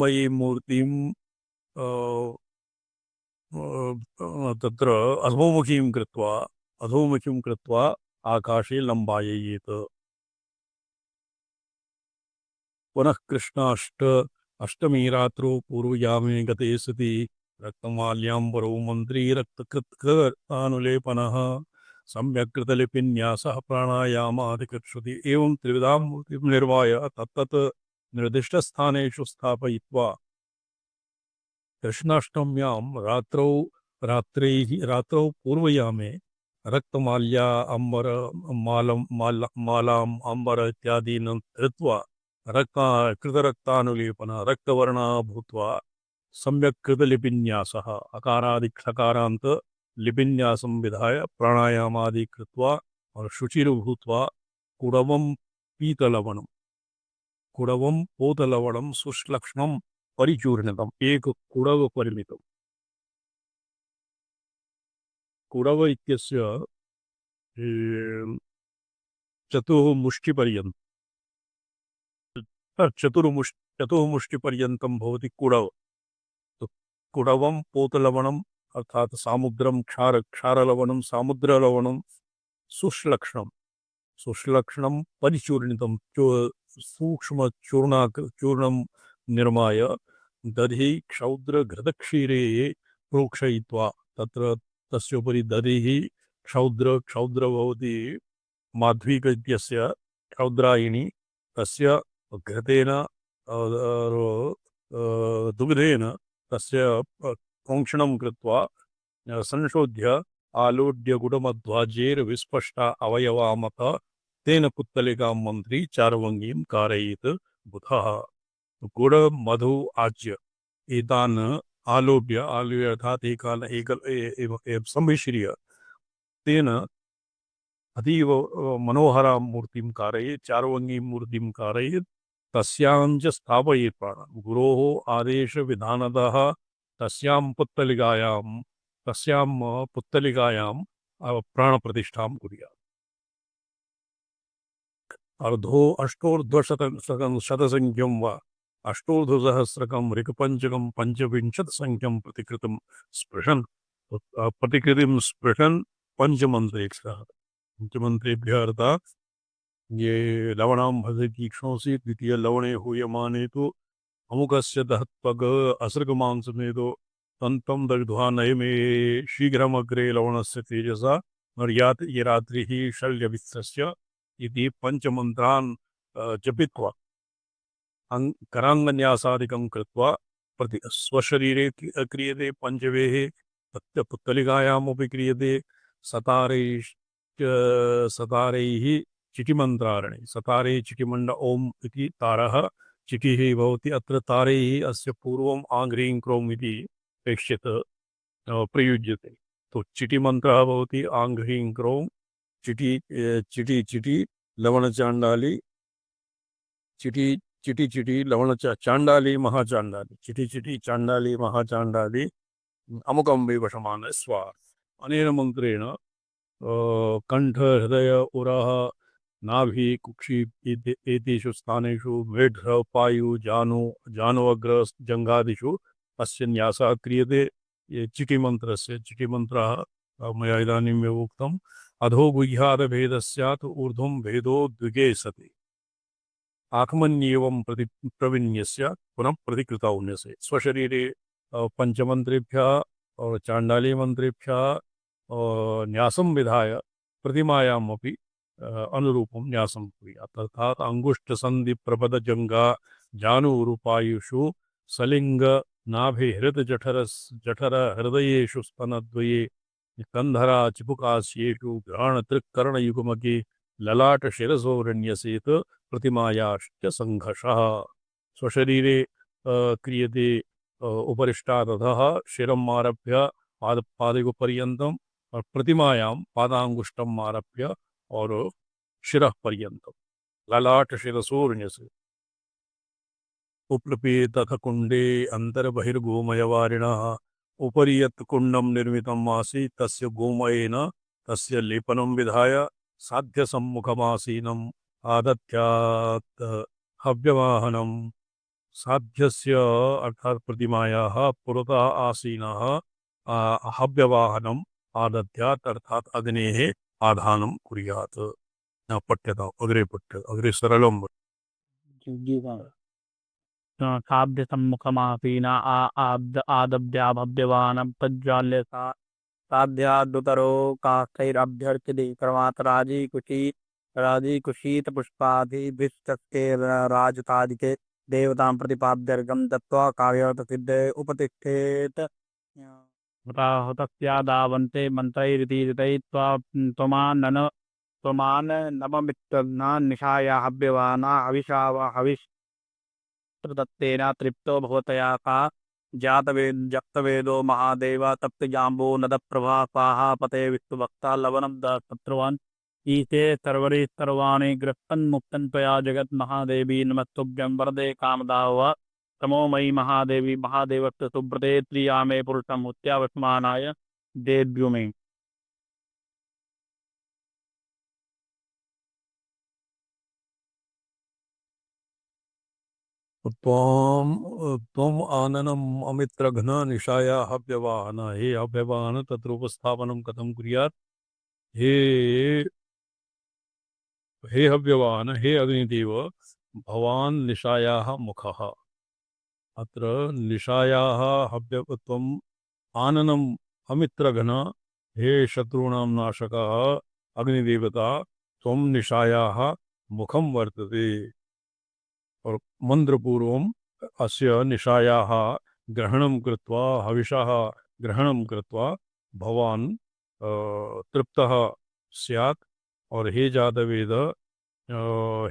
मयि मूर्तिं तत्र अधोमुखीं कृत्वा आकाशे लम्बाययेत्। पुनः अष्टमी रात्रौ पूर्वयामे गते सति रक्तमाल्याम्बरौ मन्त्री रक्तकृतानुलेपनः सम्यक् कृतलिपिन्यासः प्राणायामादिकर्षति। एवं त्रिविधां मूर्तिं निर्माय तत्तत् निर्दिष्टस्थानेषु स्थापयित्वा कृष्णाष्टम्यां रात्रौ पूर्वयामे रक्तमाल्या अम्बर मालाम् अम्बर इत्यादीन् धृत्वा कृतरक्तानुलेपन रक्तवर्णा भूत्वा सम्यक् कृतलिपिन्यासः अकारादिक्षकारान्त लिपिन्यासं विधाय प्राणायामादि कृत्वा और शुचिर्भूत्वा कुडवं पोतलवणं सुश्लक्ष्णं परिचूर्णितम्। एक कुडव परिमितम्। कुडव इत्यस्य चतुर्मुष्टिपर्यन्तं भवति कुडव। तो कुडवं पोतलवणम् अर्थात सामुद्रं क्षारलवणं सामुद्रलवणं सुश्लक्ष्णं परिचूर्णितं सूक्ष्म चूर्णं निर्माय दधि क्षौद्र घृतक्षीरे प्रोक्षयित्वा तत्र तस्योपरि दधि क्षौद्र भवति माध्वीक इत्यस्य क्षौद्रायिणी तस्य घृतेन दुग्धेन तस्य प्रोक्षणं कृत्वा संशोध्य आलोड्य गुडमध्वाज्यैर्विस्पष्टा अवयवामत तेन पुत्तलिकां मन्त्री चार्वङ्गीं कारयेत् बुधः। गुड मधु आज्य एतान् आलोड्य अर्थात सम्मिश्र्य तेन अतीव मनोहरां मूर्तिं कारयेत् चार्वङ्गीं मूर्तिं कारयेत् तस्यां च स्थापयेत् प्राणं। गुरोः आदेशविधानतः तस्यां पुत्तलिकायां प्राणप्रतिष्ठां कुर्यात्। अर्धो शतसंख्यं वा अष्टोर्ध्वसहस्रकं ऋक्पञ्चकं पञ्चविंशतिसंख्यं प्रतिकृतिं स्पृशन् पंचमंत्रेभ्यः अर्थात् ये लवणां भजे तीक्ष्णोऽसि द्वितीय लवणे हूयमाने तु अमुकस्य दहत्वग असृगमांसमेदो तन्तं दग्ध्वा नयमे शीघ्रमग्रे लवणस्य तेजसा मर्यात् ये रात्रिः शल्यवित्तस्य इति पंचमन्त्रान् जपित्वा कराङ्गन्यासादिकं कृत्वा स्वशरीरे क्रियते पंचवेः तस्य पुत्तलिकायामपि क्रियते सतारैः चिटिमन्त्राणि सतारे चिटिमण्ड ओम इति तारः चिटिः भवति। अत्र तारैः अस्य पूर्वम् आङ्घ्रीं क्रोम् इति पेक्ष्यत प्रयुज्यते। तो चिटिमन्त्रः भवति आङ्घ्रीं क्रोम् चिटि लवणचाण्डाली चिटि लवण चाण्डाली महाचाण्डाली चिटि चाण्डाली महाचाण्डाली अमुकं वैवशमान स्वा। अनेन मंत्रेण कंठ हृदय उरः नाभि कुक्षि एतेषु स्थानेषु मेढ्र पायु जानु जंगादिषु अस्य न्यासः क्रियते। ये चिटिमन्त्रः मया इदानीमेव उक्तम्। अधो गुह्यादभेदः स्यात् ऊर्ध्वं भेदो द्विगे सति आत्मन्येवं प्रविन्यस्य पुनः प्रतिकृतौन्यसे। स्वशरीरे पंचमंत्रेभ्यः और चाण्डाली मंत्रेभ्यः न्यासं विधाय प्रतिमायाम् अपि अनुरूपं न्यासं कुर्यात्। अर्थात् अंगुष्ठसन्धि प्रपद जंगा जानुरूपायुषु सलिंग नाभि जठर हृदयेषु स्तनद्वये कंधरा चिपुकास्येषु घ्राण त्रिकर्णयुग्मके ललाट शिरसोरण्यसेत प्रतिमायाश्च संघर्षः। स्वशरीरे क्रियते उपरिष्टादधः शिरम् आरभ्य पादपर्यन्तम् और प्रतिमायां पादांगुष्ठम् आरभ्य और शिरः पर्यन्तम् ललाट शिरसोर्ण्यसे उपलपेतथ कुंडे अंतर्बहिर्गोमयवारिणः उपरि यत् कुंडं निर्मितम् आसीत् तस्य गोमयेन तस्य लेपनं विधाय साध्य सम्मुखमासीनम् आदत्यात् हव्यवाहनं साध्यस्य अर्थात प्रतिमायाः पुरतः आसीनः हव्यवाहनम् आदद्यात् अर्थात अग्नेः आधानं कुर्यात्। पठ्यताम् अग्रे अग्रे सरलं। काव्य सम्मुखमासीना आदव्या भव्यवानं प्रज्वाल्य साध्यादुतरो काष्ठैरभ्यर्च्यते क्रमात् राजीकुशीत पुष्पादिभिस्तस्ते राजतादिके देवतां प्रतिपाद्यर्घं दत्त्वा कार्यार्थसिद्धे उपतिष्ठेत हुतस्यादावन्ते मन्त्रैरितीरितैः त्वमाननममित्तज्ञा निशाया हव्यवाना हविष्प्रदत्तेन तृप्तो भवतया का जप्तवेदो महादेव तप्तजाम्बो नदप्रभा स्वाहा पते विष्णुभक्ता लवनं दत्तवान् ईशे सर्वरि सर्वाणि ग्रस्तन्मुक्तं त्वया जगत् महादेवी नमस्तुभ्यं वरदे कामदाव तमो मयि महादेवी महादेवस्य सुब्रते त्रियामे पुरुषं उत्यावस्मानाय देव्युमे। त्वम् आननम् अमित्रघ्न निशाया हव्यवाहन। हे हव्यवाहन तत्र उपस्थापनं कथं कुर्यात्? हे हे हव्यवाहन, हे अग्निदेव, भवान् निशायाः मुखः। अत्र निशायाः हव्यत्वम् आननम् अमित्रघ्न, हे शत्रूणां नाशकः अग्निदेवता, त्वं निशायाः मुखं वर्तते। और मंत्रपूर्वम् अस्य निशायाः ग्रहणं कृत्वा हविषः ग्रहणं कृत्वा भवान् तृप्तः स्यात्। और हे जातवेद,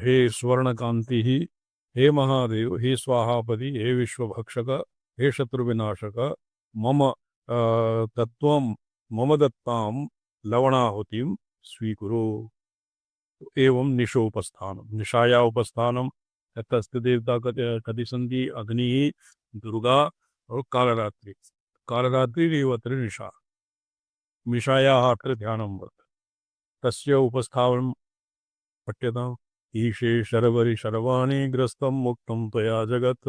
हे स्वर्णकांति, हे महादेव, हे स्वाहापति, हे विश्वभक्षक, हे शत्रुविनाशक, मम तत्त्वं मम दत्तां लवणाहुतिं स्वीकुरु। एवं निशोपस्थानम निशाया उपस्थानम तस्य देवता कति सन्ति? अग्नि, दुर्गा और कालरात्रि। कालरात्रि अत्र निशा, निशायाः अत्र ध्यानं वर्तते। तस्य उपस्थापनं पठ्यताम्। ईशे शर्वरि शर्वाणि ग्रस्तं मुक्तं त्वया जगत्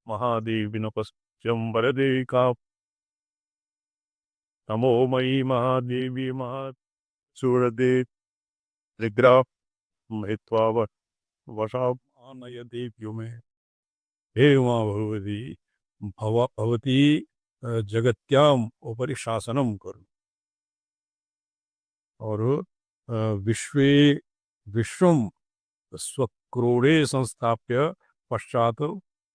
महादेवी न पश्यं वरदे का नमो मयि महादेवी महासूरदे त्रिग्रा महित्वा वशा आनय देव्यो में। हे उमा भगवती, भवती जगत्याम उपरि शासनम करो और विश्वे विश्वम स्वक्रोडे संस्थाप्य पश्चात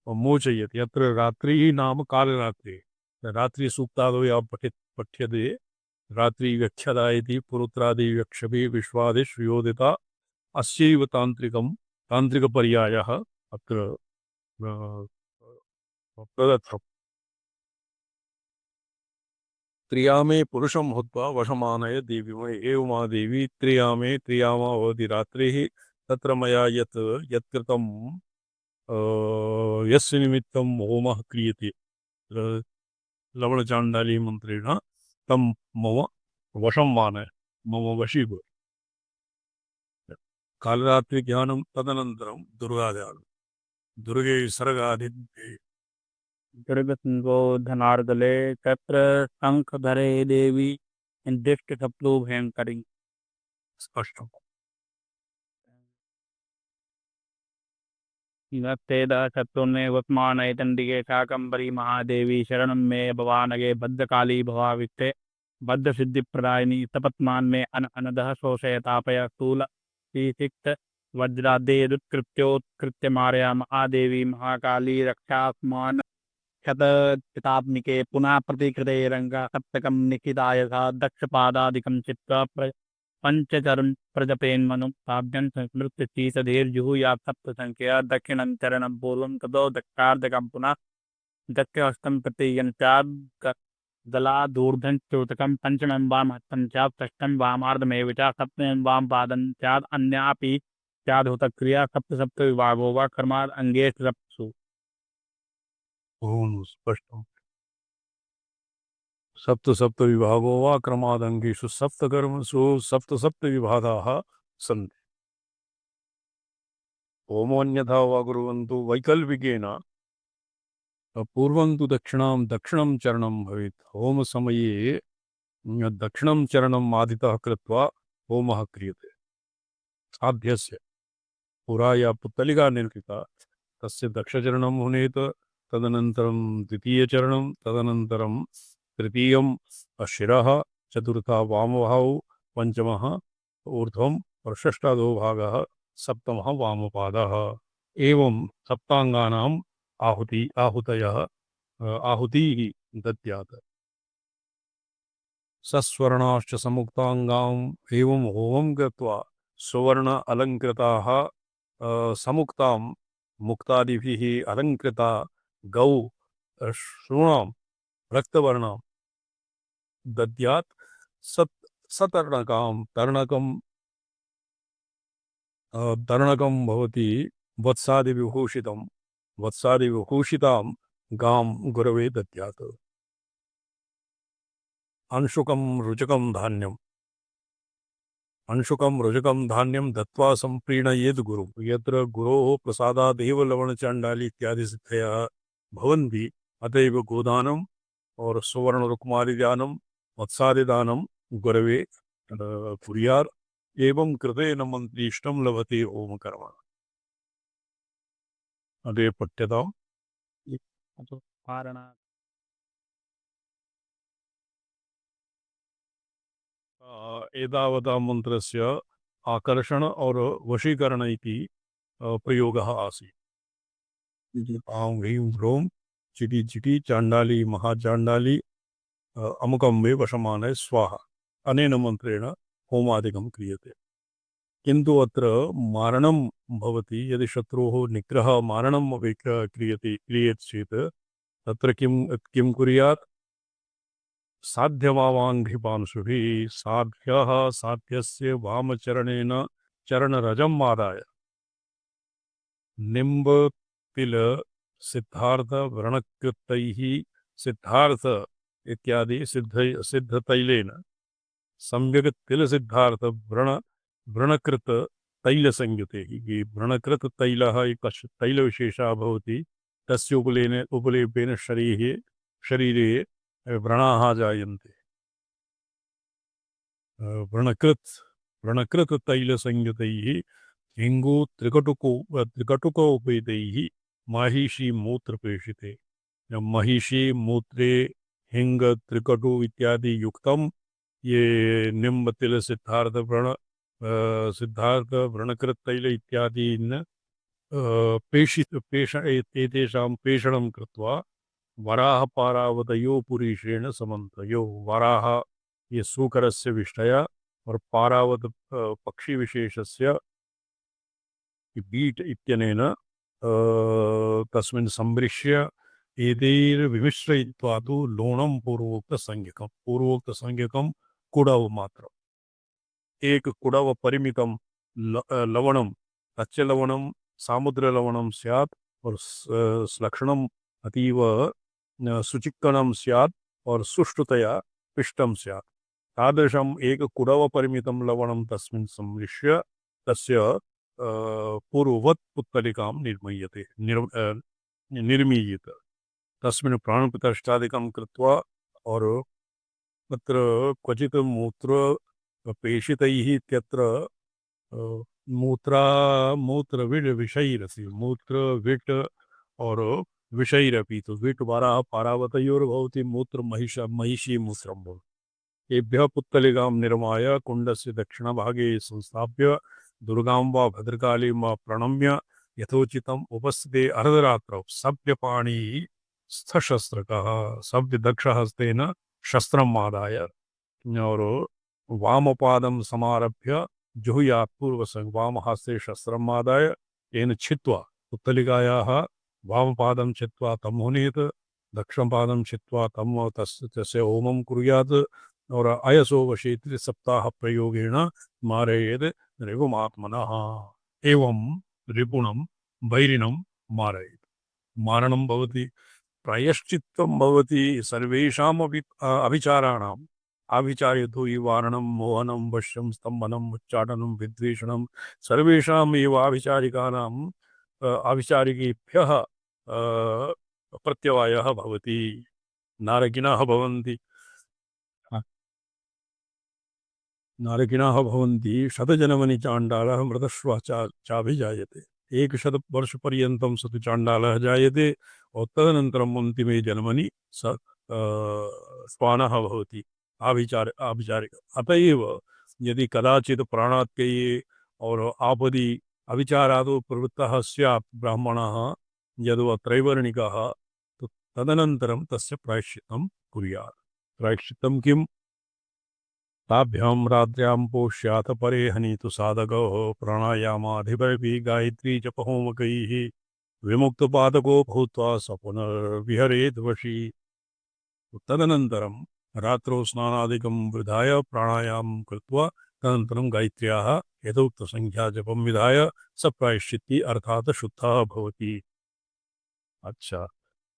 मोचयति। यत्र रात्रि नाम कालरात्रि। रात्रि सूक्तादो या पठ्यते। रात्रि व्याख्याता इति पुरुत्रादि व्याक्षपि विश्वादिश्वयोदिता अस्यैव तांत्रिकपर्यायः अत्र प्रदत्तम्। त्रियामे पुरुषं हुत्वा वशमानय देवीमय। एव मा देवी त्रियामे त्रियामा भवति रात्रिः। तत्र मया यत्कृतं यस्य निमित्तं होमः क्रियते लवणचाण्डाली मन्त्रेण तं मम वशं मानय, मम वशीभूत। कालरात्रि ज्ञानं तदनन्तरं दुर्गाध्यानं। दुर्गे सर्गाधिपते दुर्गसिंहोधनार्दले तत्र शंखधरे देवी दृष्टशत्रुः भयङ्करी। स्पष्टम्। तेद शत्रुन्मे वस्मानये चण्डिके शाकम्भरी महादेवी शरणं मे भवानगे भद्रकाली भवाविष्टे भद्रसिद्धिप्रदायिनी सपत्मान् अन अनदः शोषय तापय स्थूल श्रीसिक्त वज्रादेरुत्कृत्योत्कृत्य मारया महादेवी महाकाली रक्षास्मान् क्षतचितात्मिके पुनः प्रतिकृते रंगा सप्तकं निखिताय दक्षपादादिकं चित्वा पंचचरण प्रजपेन्मनु ताभ्यं संस्मृत्य शीतधीर्जुहुया सप्तसंख्या दक्षिणं चरणं पूर्वं ततो दक्षार्धकं पुनः दक्षहस्तं प्रति दलादूर्धं चोतकं पंचमं वाम हस्तं स्यात् षष्ठं वामार्धमेव च सप्तमं वाम पादं स्यात् अन्यापि स्यादुतक्रिया सप्त सप्त विभागो वा कर्माद् अंगेषु सप्तसु। ओम स्पष्टम्। सप्त सप्त विभागो वा क्रमादंगेषु सप्तकर्मसु सप्त सप्त विभागाः सन्ति। होमोऽन्यथा वा कुर्वन्तु वैकल्पिकेन पूर्वं तु दक्षिणं चरणं भवेत् होमसमये दक्षिणं चरणम् आदितः कृत्वा होमः क्रियते साध्यस्य पुरा या पुत्तलिका निर्मिता तस्य दक्षचरणं हुनेत तदनन्तरं द्वितीयचरणं तदनन्तरं तृतीयं शिरः चतुर्थः वामबाहौ पञ्चमः ऊर्ध्वम् और षष्ठादो भागः सप्तमः वामपादः एवं सप्ताङ्गानाम् आहुतयः आहुतिः दद्यात् सस्वर्णाश्च समुक्ताङ्गाम् एवं होमं कृत्वा सुवर्ण अलङ्कृताः समुक्तां मुक्तादिभिः अलङ्कृता गौ शूणां रक्तवर्णां दद्यात् सत् सतर्णकां तर्णकं भवति वत्सादिविभूषितां गां गुरवे दद्यात् अंशुकं रुचकं धान्यं दत्वा सम्प्रीणयेत् गुरुं यत्र गुरोः प्रसादादेव लवणचाण्डाली इत्यादि सिद्धयः भवन्ति अतएव गोदानम् और सुवर्ण रुक्मादि दानं मत्सादि दानं गुरवे कुर्यात् एवं कृतेन मन्त्री इष्टं लभते ओम कर्म अदे पठ्यताम् कारणात् एतावता मन्त्रस्य आकर्षण और वशीकरण इति प्रयोगः आसीत् आं ह्रीं ह्रौं चिटी चिटी चाण्डाली महाचाण्डाली अमुकं मे वशमानय स्वाहा अनेन मन्त्रेण होमादिकं क्रियते किन्तु अत्र मारणं भवति यदि शत्रोः निग्रहः मारणम् अपि क्रियते चेत् तत्र किं कुर्यात् साध्यमावाङ्घ्रिपांशुभिः साध्यस्य वामचरणेन चरणरजम् आदाय निम्बतिल सिद्धार्थ व्रणकृतैः सिद्धार्थ इत्यादि सिद्धतैलेन सम्यक् तिलसिद्धार्थ व्रणकृत तैलसंयुते ये व्रणकृत तैलः एकः तैलविशेषः भवति तस्य उपलेपेन शरीरे व्रणाः जायन्ते व्रणकृत तैलसंयुतैः हिङ्गु त्रिकटुकोपेतैः महिषी मूत्रपेषिते महिषी मूत्रे हिंग त्रिकटु इत्यादि युक्तम ये निम्ब तिल सिद्धार्थ व्रणकृत तैल इत्यादि एतेषां पेषणं कृत्वा वराह पारावतयो पुरीषेण समन्तयो वराह ये सूकरस्य विष्टय और पारावत पक्षी विशेषस्य बीट इत्यनेन तस्मिन् सम्मृश्य एतैर्विमिश्रयित्वा तु लोणं पूर्वोक्तसंज्ञकं कुडव मात्र एक कुडव परिमितं लवणं तच्च लवणं सामुद्रलवणं स्यात् और श्लक्षणम् अतीव सुचिक्कणं स्यात् और सुष्ठुतया पिष्टं स्यात् तादृशम् एक कुडव परिमितं लवणं तस्मिन् सम्मिश्य तस्य पूर्ववत् पुत्तलिकां निर्मीयेत तस्मिन् प्राणप्रतिष्ठादिकं कृत्वा और तत्र क्वचित् मूत्र पेषितैः इत्यत्र मूत्रविषैरसि मूत्रविट् और विषैरपि तो विट् वाराः पारावतयोर्भवति मूत्र महिषी मूत्रं भवति एभ्यः पुत्तलिकां निर्माय कुण्डस्य दक्षिणभागे संस्थाप्य दुर्गां वा भद्रकालीं वा प्रणम्य यथोचितम् उपस्थिते अर्धरात्रौ सभ्यपाणी स्थशस्त्रकः सभ्यदक्षहस्तेन शस्त्रम् आदाय और वामपादं समारभ्य जुहुयात् पूर्वसंग वामहस्ते शस्त्रम् आदाय येन छित्त्वा पुत्तलिकायाः वामपादं छित्त्वा तं हुनेत दक्षिणपादं छित्त्वा तं तस्य होमं कुर्यात् और अयसो वशे सप्ताह प्रयोगेण मारयेत् ऋगुमात्मनः एवं रिपुणं वैरिणं मारयेत् मारणं भवति प्रायश्चित्तं भवति सर्वेषामपि अभिचाराणाम् आभिचार्यतो हि वारणं मोहनं वश्यं स्तम्भनम् उच्चाटनं विद्वेषणं सर्वेषाम् एव आभिचारिकेभ्यः प्रत्यवायः भवति। नारकिणः भवन्ति नारकिणाः भवन्ति शतजन्मनि चाण्डालः मृतश्वा चाभिजायते। एकशतवर्षपर्यन्तं स तु चाण्डालः जायते और तदनन्तरम् अन्तिमे जन्मनि स श्वानः भवति, आभिचारिक। अत एव यदि कदाचित् प्राणात्यये और आपदि अविचारादौ प्रवृत्तः स्यात् ब्राह्मणः यद्वा त्रैवर्णिकः, तो तदनन्तरं तस्य प्रायश्चित्तं कुर्यात्। प्रायश्चित्तं किम्? ताभ्यां रात्र्यां पोष्याथ परे हनीतु साधको प्राणायामाधिपैः गायत्री जपहोमकैः विमुक्तपातको भूत्वा स पुनर्विहरेद् वशी। तदनन्तरं रात्रौ स्नानादिकं विधाय प्राणायामं कृत्वा तदनन्तरं गायत्र्याः यथोक्तसंख्याजपं विधाय स प्रायश्चित्ती अर्थात शुद्धः भवति। अच्छा,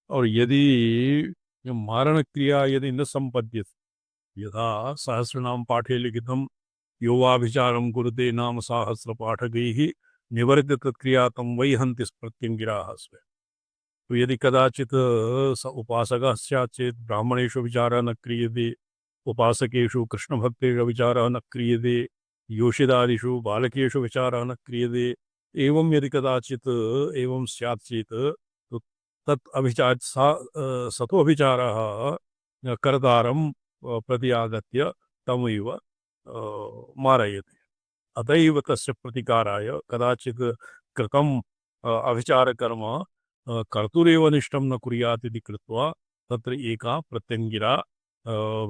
और यदि मारणक्रिया यदि न संपद्यते, यथा सहस्रनाम पाठे लिखितं यो वाभिचारं कुरुते नाम साहस्रपाठकैः निवर्त्य तत्क्रिया तं वै हन्ति प्रत्यङ्गिराः स्वे। तो यदि कदाचित् स उपासकः स्यात् चेत् ब्राह्मणेषु विचारः न क्रियते, उपासकेषु कृष्णभक्तेषु विचारः न क्रियते, योषिदादिषु बालकेषु विचारः न क्रियते। एवं यदि कदाचित् एवं स्यात् चेत् तो तत् अभिचार सतो अभिचारः कर्तारं प्रति आगत्य तमेव मारयति। अतएव तस्य प्रतिकाराय कदाचित् कृतं अभिचारकर्म कर्तुरेव निष्ठं न कुर्यात् इति कृत्वा तत्र एका प्रत्यङ्गिरा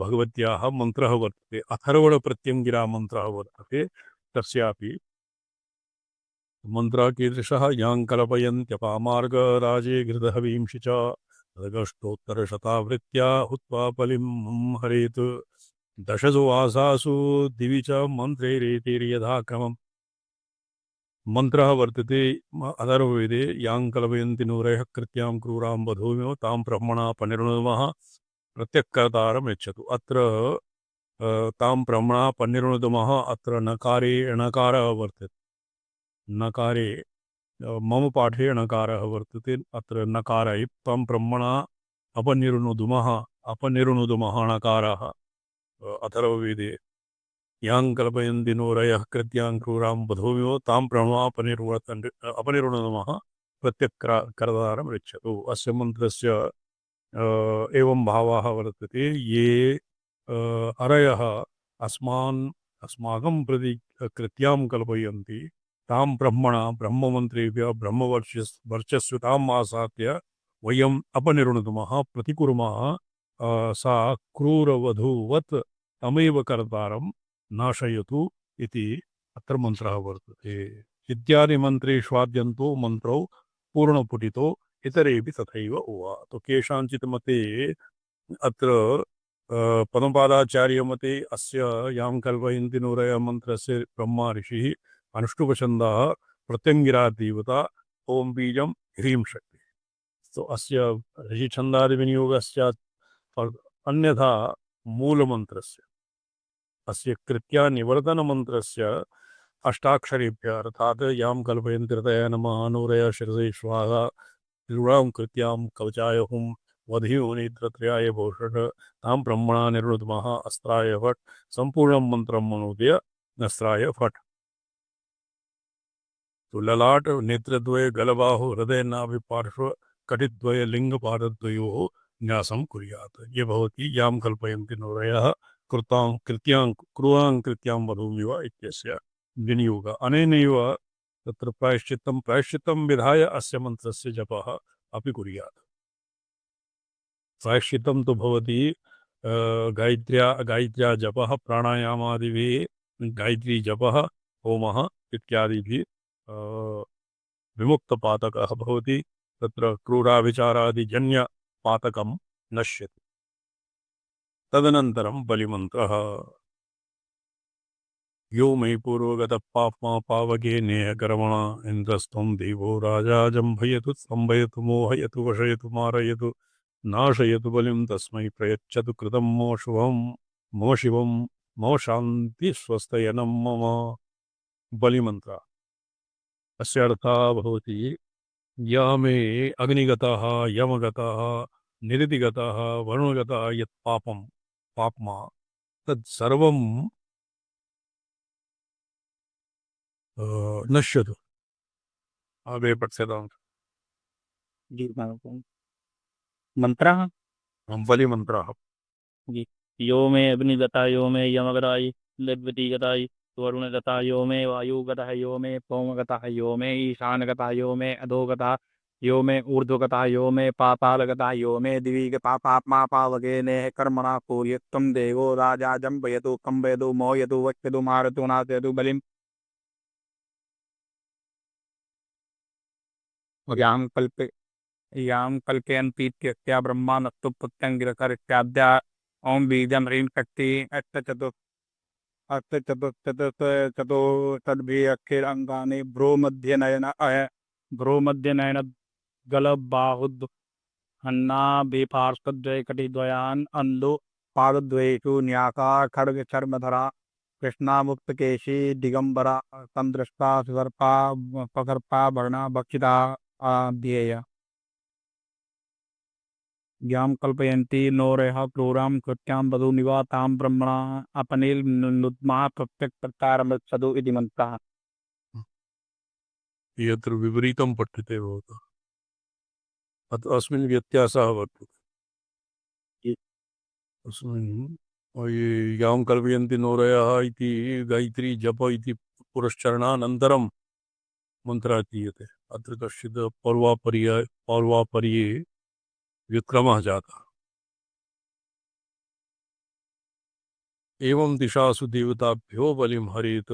भगवत्याः मन्त्रः वर्तते, अथर्वणप्रत्यङ्गिरा मन्त्रः वर्तते। तस्यापि मन्त्रः कीदृशः? यां कल्पयन्त्यपामार्गराजे घृतहवींषि च तदगष्टोत्तरशतावृत्त्या हुत्वा बलिं हरेत् दशसु वासासु दिवि च मन्त्रैरेतिर्यथा क्रमम्। मन्त्रः वर्तते अथर्ववेदे। यां कल्पयन्ति नूरयः कृत्यां क्रूरां वधूमिव तां ब्रह्मणा पनिर्णुमः प्रत्यक्कर्तारं यच्छतु। अत्र तां ब्रह्मणा पनिर्णुमः, अत्र नकारे णकारः वर्तते। नकारे मम पाठे णकारः वर्तते। अत्र नकारे तं ब्रह्मणा अपनिर्णुदुमः णकारः अथर्ववेदे। यां कल्पयन्ति नूरयः कृत्यां क्रूरां वधूमिव तां ब्रह्मणा अपनिर्णुमः प्रत्यक्कर्तारं यच्छतु। अस्य मन्त्रस्य एवं भावः वर्तते। ये अरयः अस्माकं प्रति कृत्यां कल्पयन्ति तां ब्रह्मणा ब्रह्ममन्त्रेभ्यः ब्रह्मवर्चस्वताम् आसाद्य वयम् अपनिर्णुमः प्रतिकुर्मः। सा क्रूरवधूवत् तमेव कर्तारं नाशयतु इति अत्र मन्त्रः वर्तते। इत्यादि मन्त्रेष्वाद्यन्तो मन्त्रौ पूर्णपुटितो इतरेपि तथैव उवा। तो केषाञ्चित् मते अत्र पद्मपादाचार्यमते अस्य यां कल्पयन्ति नूरयः मन्त्रस्य ब्रह्मा ऋषिः अनुष्टुपछन्दः प्रत्यङ्गिरा देवता ओम बीजं ह्रीं शक्ति। तो अस्य ऋषिछन्दादिविनियोगस्यात् अन्यथा मूलमन्त्रस्य अस्य कृत्या निवर्तनमन्त्रस्य अष्टाक्षरेभ्यः अर्थात् यां कल्पयन्ति हृदय नमः नूरय शिरसे स्वाहा त्रिगुणां कृत्यां कवचाय हुं वधियो नेत्रत्रयाय भूषण तां ब्रह्मणा निर्णुमः अस्त्राय फट् सम्पूर्णं मन्त्रं मनोदय अस्त्राय फट्। तो ललाट नेत्रद्वय गलबाहु हृदय नाभि पार्श्व कटिद्वय लिंगपादद्वयोः न्यासं कुर्यात्। ये भवति यां कल्पयन्ति नूरयः क्रूरां कृत्यां वधूमिव इत्यस्य विनियोग। अनेनैव तत्र प्रायश्चित्तं विधाय अस्य मन्त्रस्य जपः अपि कुर्यात्। प्रायश्चित्तं तु भवति गायत्र्या जपः, प्राणायामादिभिः गायत्री जपः, होमः इत्यादिभिः विमुक्तपातकः भवति। तत्र क्रूराभिचारादिजन्यपातकं नश्यति। तदनन्तरं बलिमन्त्रः। यो मयि पूर्वगतः पाप्मा पावके नेहकर्मणा इन्द्रस्त्वं देवो राजा जम्भयतु स्तम्भयतु मोहयतु वशयतु मारयतु नाशयतु बलिं तस्मै प्रयच्छतु कृतं मम शुभं मम शिवं मम शान्ति स्वस्तयनं मम। बलिमन्त्र अस्य अर्थः भवति यः मे अग्निगतः यमगतः निरतिगतः वरुणगतः यत् पापं पाप्मा तत् सर्वं नश्यतु अग्रे पठ्यताम् जी मंत्र बलिमन्त्राः जी। यो मे अग्निगता यो मे यमगता गता वरुण गता यो मे वायु गता यो मे पौम गता यो मे ईशान गता यो मे अधो गता यो मे ऊर्ध्व गता यो मे पाताल गता यो मे दिवि गता पाप्मा पावके नेह कर्मणा पूर्यत्वं देवो राजा जम्पयतु कंपयतु मोहयतु वक्ष्यतु मारतु नाशयतु बलिं यां कल्पे यां कल्पयन्तीत्यक्त्या ब्रह्मानस्तु पुत्यङ्गिरकर इत्याद्या ओम बीजम ह्रीं शक्ति तद्भिः अक्षर अंगानि भ्रो मध्य नयन भ्रो मध्य नयन गल बाहुद हन्ना विपार्श्वद्वय कटिद्वयान् अंदो पादद्वयेषु न्यासा खड्ग चर्मधरा कृष्णा मुक्त केशी दिगंबरा तंद्रष्टा सुदर्पा पकर्पा वर्णा भक्षिता ध्येय ज्ञाम कल्पयन्ति नोरयः क्रूरां कृत्यां वधू निवातां ब्रह्मणा अपनिल नुद्मा प्रत्यक् प्रकारमृत्सदु इति मन्त्रः यत्र विपरीतं पठ्यते भवतः अस्मिन् व्यत्यासः वर्तते अस्मिन् ये यां कल्पयन्ति नोरयः इति गायत्री जप इति पुरश्चरणानन्तरं मन्त्रः दीयते अत्र कश्चित् पौर्वापर्ये व्युत्क्रमः जातः एवं दिशासु देवताभ्यो बलिं हरेत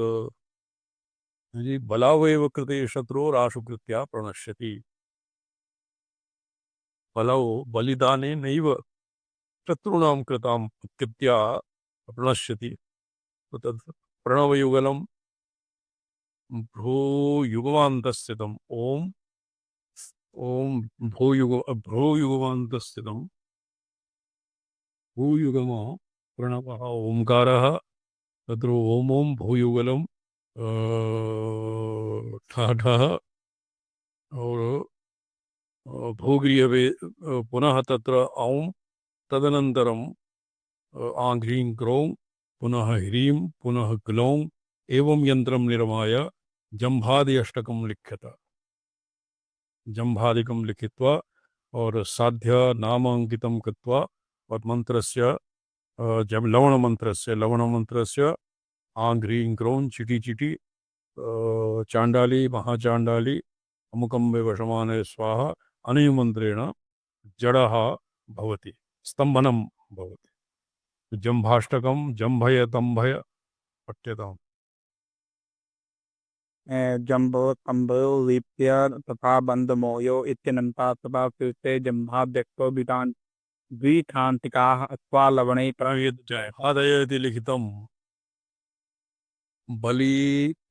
बलावेव कृते शत्रोराशु कृत्या प्रणश्यति बलौ बलिदाने नैव शत्रूणां कृतां कृत्या प्रणश्यति तद् प्रणवयुगलं भ्रूयुगमान्तस्थितम् ॐ भ्रूयुगमान्तस्थितं भूयुगमो प्रणवः ओंकारः तत्र ॐ ॐ भूयुगलं ठः और भूग्रीयवे पुनः तत्र औं तदनन्तरं आं ह्रीं क्रों पुनः ह्रीं पुनः ग्लौं एवं यन्त्रं निर्माय जम्भादि अष्टकं लिख्यत जम्भादिकं लिखित्वा और साध्य नाम अंकितं कृत्वा और मंत्रस्य जब लवणमन्त्रस्य आं ह्रीं क्रों चिटि चिटि चाण्डाली महाचाण्डाली अमुकं विवशमाने स्वाहा अनेन मन्त्रेण जडः भवति स्तम्भनं भवति जम्भाष्टकं जम्भय तम्भय पठ्यताम् जम्बो तम्बो लीप्य तथा बंद मोयो इत्यनन्ता तथा कृते जम्भाध्यक्षो वितान् द्विखान्तिकाः अत्वा लवणे आदय इति लिखितं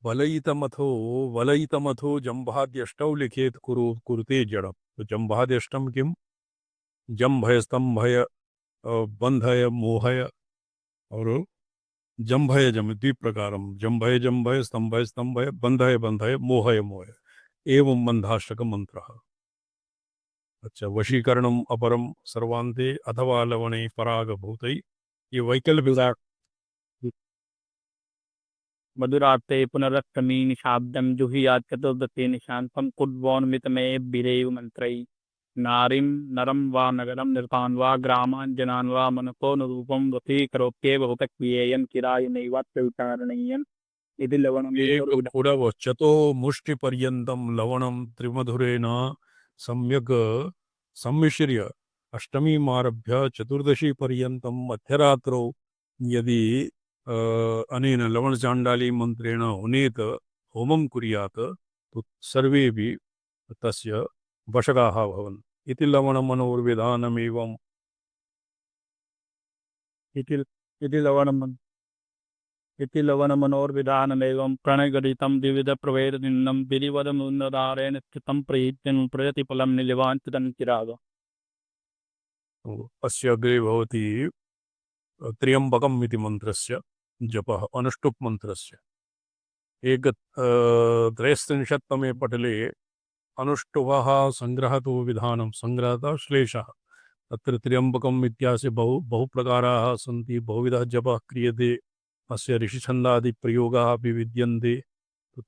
बलयितमथो जम्भाद्यष्टौ लिखेत कुरुते जडं तो जम्भाद्यष्टं किं जम्भय स्तम्भय बंधय मोहय और जम्भय द्विप्रकारं जम्भय जम्भय स्तम्भय स्तम्भय बंधय बंधय मोहय मोहय एवं बंधाष्टक मंत्रः अच्छा वशीकरणम् अपरं सर्वान्ते अथवा लवणे परागभूतै ये वैकल्पिक मधुराते पुनरष्टमी निषाब्दं जुहियात् चतुर्दशे निशान्तं कुड्वोन्मितमे बिरेव मन्त्रै नारीं नरं वा नगरं नृपान् वा ग्रामान् जनान् वा मनको अनुरूपं वशीकरोत्येव हुतक्रियेयं चिराय नैवात्र विचारणीयम् इति लवणं चतो मुष्टिपर्यन्तं लवणं त्रिमधुरेण सम्यक् सम्मिश्र्य अष्टमीमारभ्य चतुर्दशी पर्यन्तं मध्यरात्रौ यदि अनेन लवणचाण्डाली मन्त्रेण हुनेत होमं कुर्यात् तो सर्वेपि तस्य वशकाः भवन्ति इति लवणमनोर्विधानमेवम् इति लवणम् इति लवणमनोर्विधानमेवं प्रणयगदितं द्विविधप्रभेदनिन्दं विधिवदमुन्नदारेण स्थितं प्रयुज्यं प्रयतिफलं निलिवाञ्चितं चिराग अस्य अग्रे भवति त्र्यम्बकम् इति मन्त्रस्य जपः अनुष्टुप् मन्त्रस्य त्रयस्त्रिंशत्तमे पटले अनुष्टुभः संग्रहतो विधानं संग्रहतः श्लेषः तत्र त्र्यम्बकम् इत्यास्य बहुप्रकाराः सन्ति बहुविधः जपः क्रियते अस्य ऋषिछन्दादिप्रयोगाः अपि विद्यन्ते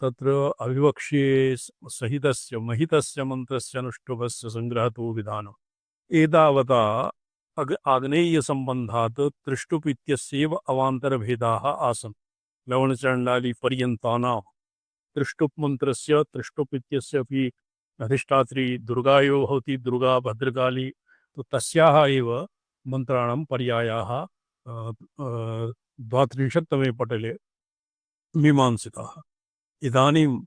तत्र अविवक्ष्ये सहितस्य महितस्य मन्त्रस्य अनुष्टुभस्य संग्रहतो विधानम् एतावता आग्नेयसम्बन्धात् त्रिष्टुप् इत्यस्यैव अवान्तरभेदाः आसन् लवणचण्डादिपर्यन्तानां त्रिष्टुप् मन्त्रस्य त्रिष्टुप् इत्यस्य अपि अधिष्ठात्री दुर्गा एव भवति दुर्गा भद्रकाली तो तस्याः एव मन्त्राणां पर्यायाः 32तमे पटले मीमांसिताः इदानीम्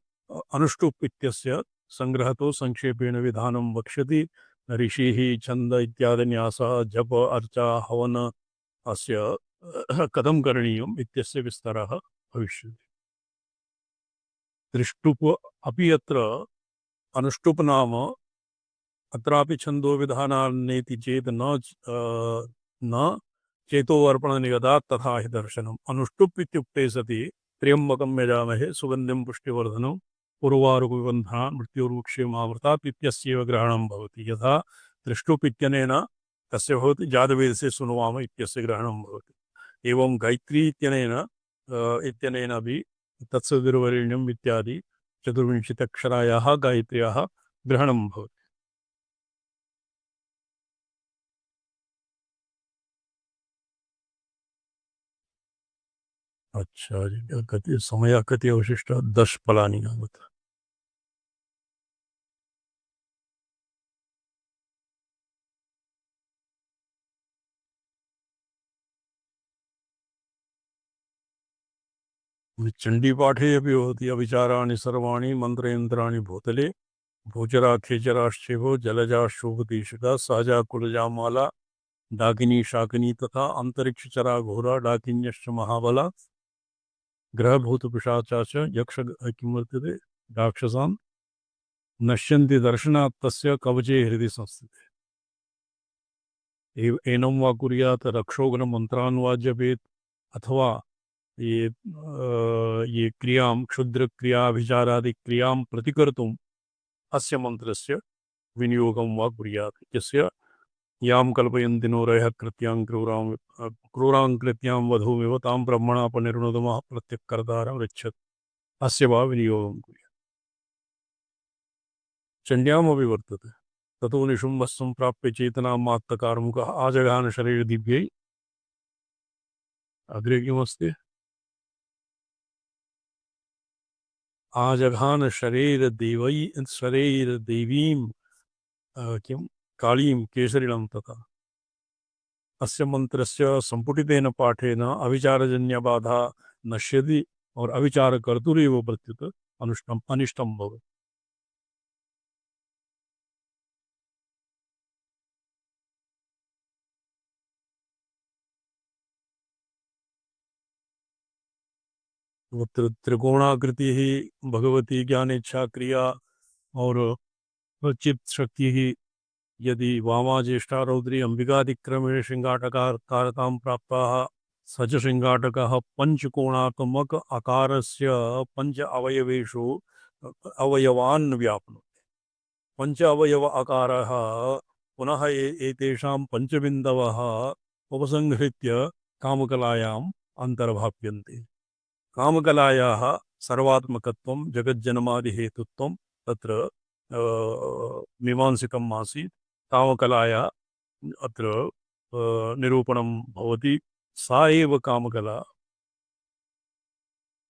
अनुष्टुप् इत्यस्य संग्रहतो संक्षेपेण विधानं वक्ष्यति ऋषिः छन्द इत्यादिन्यासः जप अर्चा हवन अस्य कथं करणीयम् इत्यस्य विस्तारः भविष्यति त्रिष्टुप् अपि अत्र अनुष्टुप् नाम अत्रापि छन्दो विधानान्नेति चेत् न चेतोवर्पणनिगदात् तथा हि दर्शनम् अनुष्टुप् इत्युक्ते सति त्र्यम्बकं यजामहे सुगन्धिं पुष्टिवर्धनं उर्वारुकबन्धनात् मृत्योर्मुक्षेमामृतात् इत्यस्यैव ग्रहणं भवति यथा त्रिष्टुप् इत्यनेन तस्य भवति जातवेदसे सुनुवाम इत्यस्य ग्रहणं भवति एवं गायत्री इत्यनेन अपि तत्सवितुर्वरेण्यम् इत्यादि चतुर्विंशत्यक्षरायाः गायत्र्याः ग्रहणं भवति अच्छा जी कति समय कति अवशिष्ट 10 फलानि नामत चण्डीपाठे अपि भवति अविचाराणि सर्वाणि मन्त्रयन्त्राणि भूतले भोजरा खेचराश्चैव जलजा शोभतीशिका सहजा कुलजा माला डाकिनी शाकिनी तथा अंतरिक्षचरा घोरा डाकिन्यश्च महाबला ग्रहभूतपिशाचा च यक्ष किं वर्तते राक्षसान् नश्यन्ति दर्शनात् तस्य कवचे हृदि संस्थिते एनं वा कुर्यात् रक्षोघ्नमन्त्रान् वा जपेत् अथवा ये क्रियां क्षुद्रक्रियाभिचारादि क्रियां प्रतिकर्तुम् अस्य मन्त्रस्य विनियोगं वा कुर्यात् यस्य यां कल्पयन्ति नो रयः कृत्यां क्रूरां कृत्यां वधूमिव तां ब्रह्मणापनिर्णुदमः प्रत्यक्कर्तारं रक्षत् अस्य वा विनियोगं कुर्यात् चण्ड्यामपि वर्तते ततो निशुम्भः सम्प्राप्य चेतनां मात्तकार्मुकः आजगान शरीरदिव्यै अग्रे किमस्ति आजघान शरीरदेवीं किं कालीं केसरिणं तथा अस्य मंत्रस्य संपुटितेन पाठेन अविचारजन्यबाधा नश्यति और अविचार कर्तुरेव प्रत्युत अनिष्टं भवति त्रिकोणाकृति ही भगवती ज्ञानेच्छा क्रिया और चित्त शक्ति ही यदि वामा ज्येष्ठा रौद्री अंबिकादिक्रमेण श्रृंगाटकारतां प्राप्ताः स च श्रृंगाटकः पंचकोणात्मक आकारस्य पंच अवयवेषु अवयवान् व्याप्नोति पंच अवयव आकारः पुनः एतेषां पंचबिन्दवः उपसंहृत्य कामकलायाम् अंतर्भाव्यन्ते कामकलायाः सर्वात्मकत्वं जगज्जन्मादिहेतुत्वं तत्र मीमांसिकम् आसीत् कामकलाया अत्र निरूपणं भवति सा एव कामकला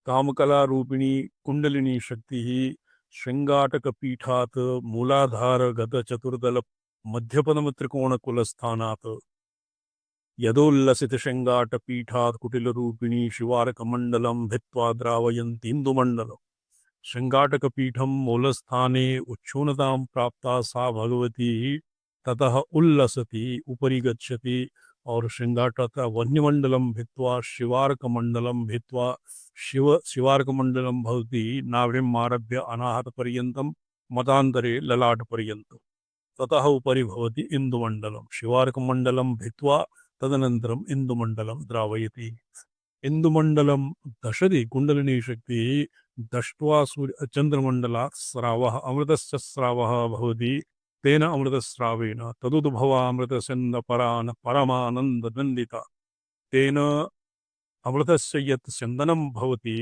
कामकलारूपिणी कुण्डलिनी शक्तिः शृङ्गाटकपीठात् मूलाधारगतचतुर्दल मध्यपदमत्रिकोणकुलस्थानात् यदोल्लसितशृङ्गाटपीठात् कुटिलरूपिणी शिवारकमण्डलं भित्त्वा द्रावयन्तीन्दुमण्डलम् शृङ्गाटकपीठं मूलस्थाने उच्छूनतां प्राप्ता सा भगवती ततः उल्लसति उपरि गच्छति और शृङ्गाटक वन्यमण्डलं भित्त्वा शिवार्कमण्डलं भित्त्वा शिवार्कमण्डलं भवति नाभिम् आरभ्य अनाहतपर्यन्तं मतान्तरे ललाटपर्यन्तं ततः उपरि भवति इन्दुमण्डलं शिवार्कमण्डलं भित्त्वा तदनन्तरम् इन्दुमण्डलं द्रावयति इंदुमंडलम दशति कुंडलिनी शक्ति दष्ट्वा सूर्य चंद्रमंडलात् स्रावः अमृतस्य स्रावः भवति तेन अमृतस्रावेन तदुद्भवामृतस्यन्द परान परमानन्दनन्दिता तेन अमृतस्य यत् चन्दनं भवति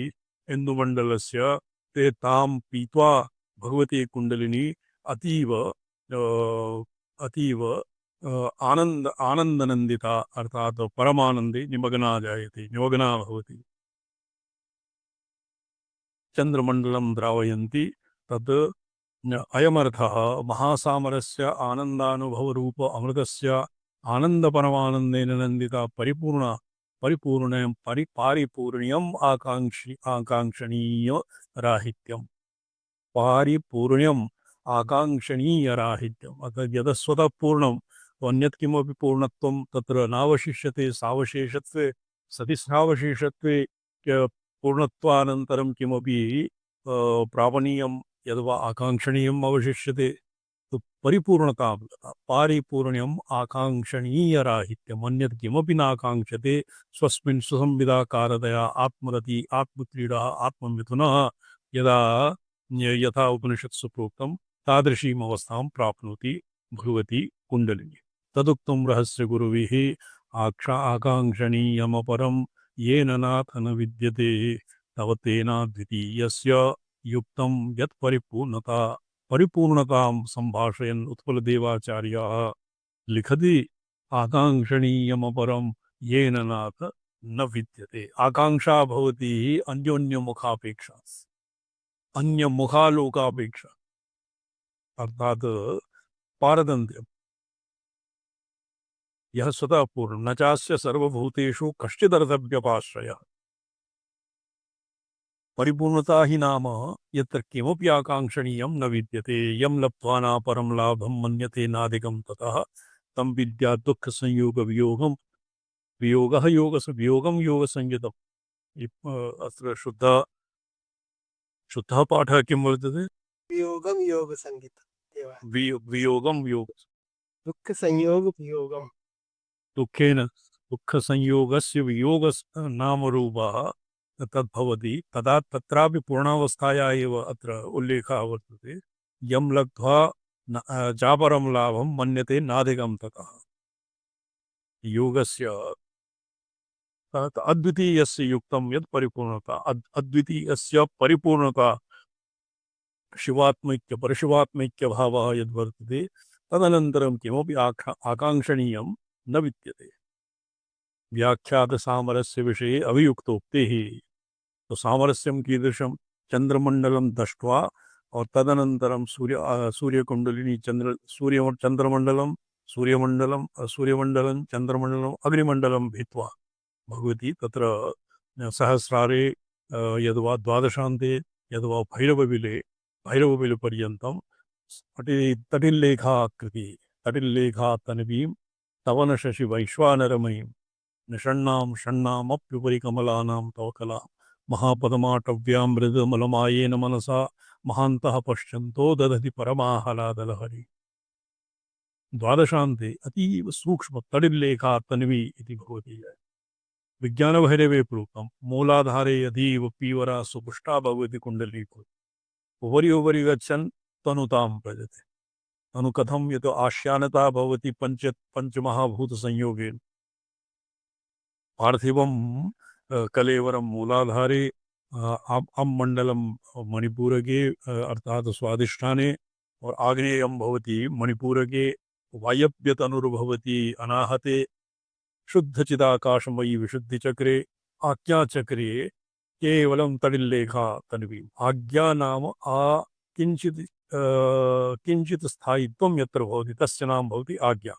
इन्दुमण्डलस्य ते तां पीत्वा भगवती कुण्डलिनी अतीव अतीव आनन्दनन्दिता अर्थात् परमानन्दे निमग्ना जायते निमग्ना भवति चन्द्रमण्डलं द्रावयन्ति तत् अयमर्थः महासामरस्य आनन्दानुभवरूप अमृतस्य आनन्दपरमानन्देन नन्दिता पारिपूर्ण्यम् आकाङ्क्षणीय राहित्यम् पारिपूर्ण्यम् आकाङ्क्षणीय राहित्यम् अतः यतः स्वतः पूर्णम् अन्यत् किमपि पूर्णत्वं तत्र नावशिष्यते सावशेषत्वे सति सावशेषत्वे पूर्णत्वानन्तरं किमपि प्रापणीयं यद्वा आकाङ्क्षणीयम् अवशिष्यते तो परिपूर्णता पारिपूर्ण्यम् आकाङ्क्षणीयराहित्यम् अन्यत् किमपि नाकाङ्क्षते स्वस्मिन् सुसंविदाकारतया आत्मरति आत्मक्रीडा आत्ममिथुनः यदा यथा उपनिषत्सु प्रोक्तं तादृशीम् अवस्थां प्राप्नोति भगवती कुण्डलिनी तदुक्तं रहस्य गुरुभिः आकाङ्क्षणीयमपरं येन नाथ न विद्यते तव तेनाद्वितीयस्य युक्तं यत् परिपूर्णतां संभाषयन् उत्पलदेवाचार्यः लिखति आकाङ्क्षणीयमपरं येन नाथ न विद्यते आकाङ्क्षा भवति अन्योन्यमुखापेक्षा अन्यमुखालोकापेक्षा अर्थात् पारतन्त्र्यम् यः स्वतः पूर्ण न चास्य सर्वभूतेषु कश्चिदर्थव्यपाश्रयः परिपूर्णता ही नाम यत्र किमपि आकाङ्क्षणीयं न विद्यते यं लब्ध्वा न परं लाभं मन्यते नाधिकं ततः तं विद्या दुःख संयोग वियोगं वियोगः वियोगं योगसंयुतम् अत्र शुद्धः पाठः किं वर्तते वियोगम योग संगीत वियोगं योग दुःख संयोग वियोगम दुःखेन दुःखसंयोगस्य वियोग नामरूपः तद्भवति तदा तत्रापि पूर्णावस्थाया एव अत्र उल्लेखः वर्तते यं लब्ध्वा चापरं लाभं मन्यते नाधिकं ततः योगस्य अद्वितीयस्य युक्तं यत् परिपूर्णता अद्वितीयस्य परिपूर्णता शिवात्मैक्य परशिवात्मैक्य भावः यद् वर्तते तदनन्तरं किमपि आकाङ्क्षणीयं न विद्यते व्याख्यात सामरस्य विषये अभियुक्तोक्तेः तो सामरस्यं कीदृशं चंद्रमंडलम दष्ट्वा और तदनन्तरं सूर्यकुंडलिनी चंद्रमंडलम सूर्यमंडलम चंद्रमंडलम अग्निमंडलम भित्वा भगवती तत्र सहस्रारे यद्वा द्वादशान्ते यद्वा भैरवबिले पर्यन्तं तटिल्लेखा तन्वीं तवन शशि वैश्वानरमयीं षण्णामप्युपरि कमलानां तव कला महापदमाटव्यां मृदुमलमायेन मनसा महान्तः पश्यन्तो ददति परमाहलादलहरि द्वादशान्ते अतीव सूक्ष्म तडिल्लेखा तन्वी इति भवति विज्ञानभैरवे प्रोक्तं मूलाधारे अतीव पीवरा सुपुष्टा भगवती कुण्डली उपरि गच्छन् तनुतां भजते तनुकथं यतो आश्यानता भवति पंचमहाभूतसंयोगेन पार्थिवं कलेवरं मूलाधारे अम मंडलम मणिपूरके अर्थात स्वादिष्ठाने और आग्नेयं भवति मणिपूरके वायव्यतनुर्भवति अनाहते शुद्धचिदाकाशमयी विशुद्धिचक्रे आज्ञाचक्रे केवलं तडिल्लेखा तन्वी आज्ञा नाम किंचित स्थायित्वं यत्र भवति तस्य नाम भवति आज्ञा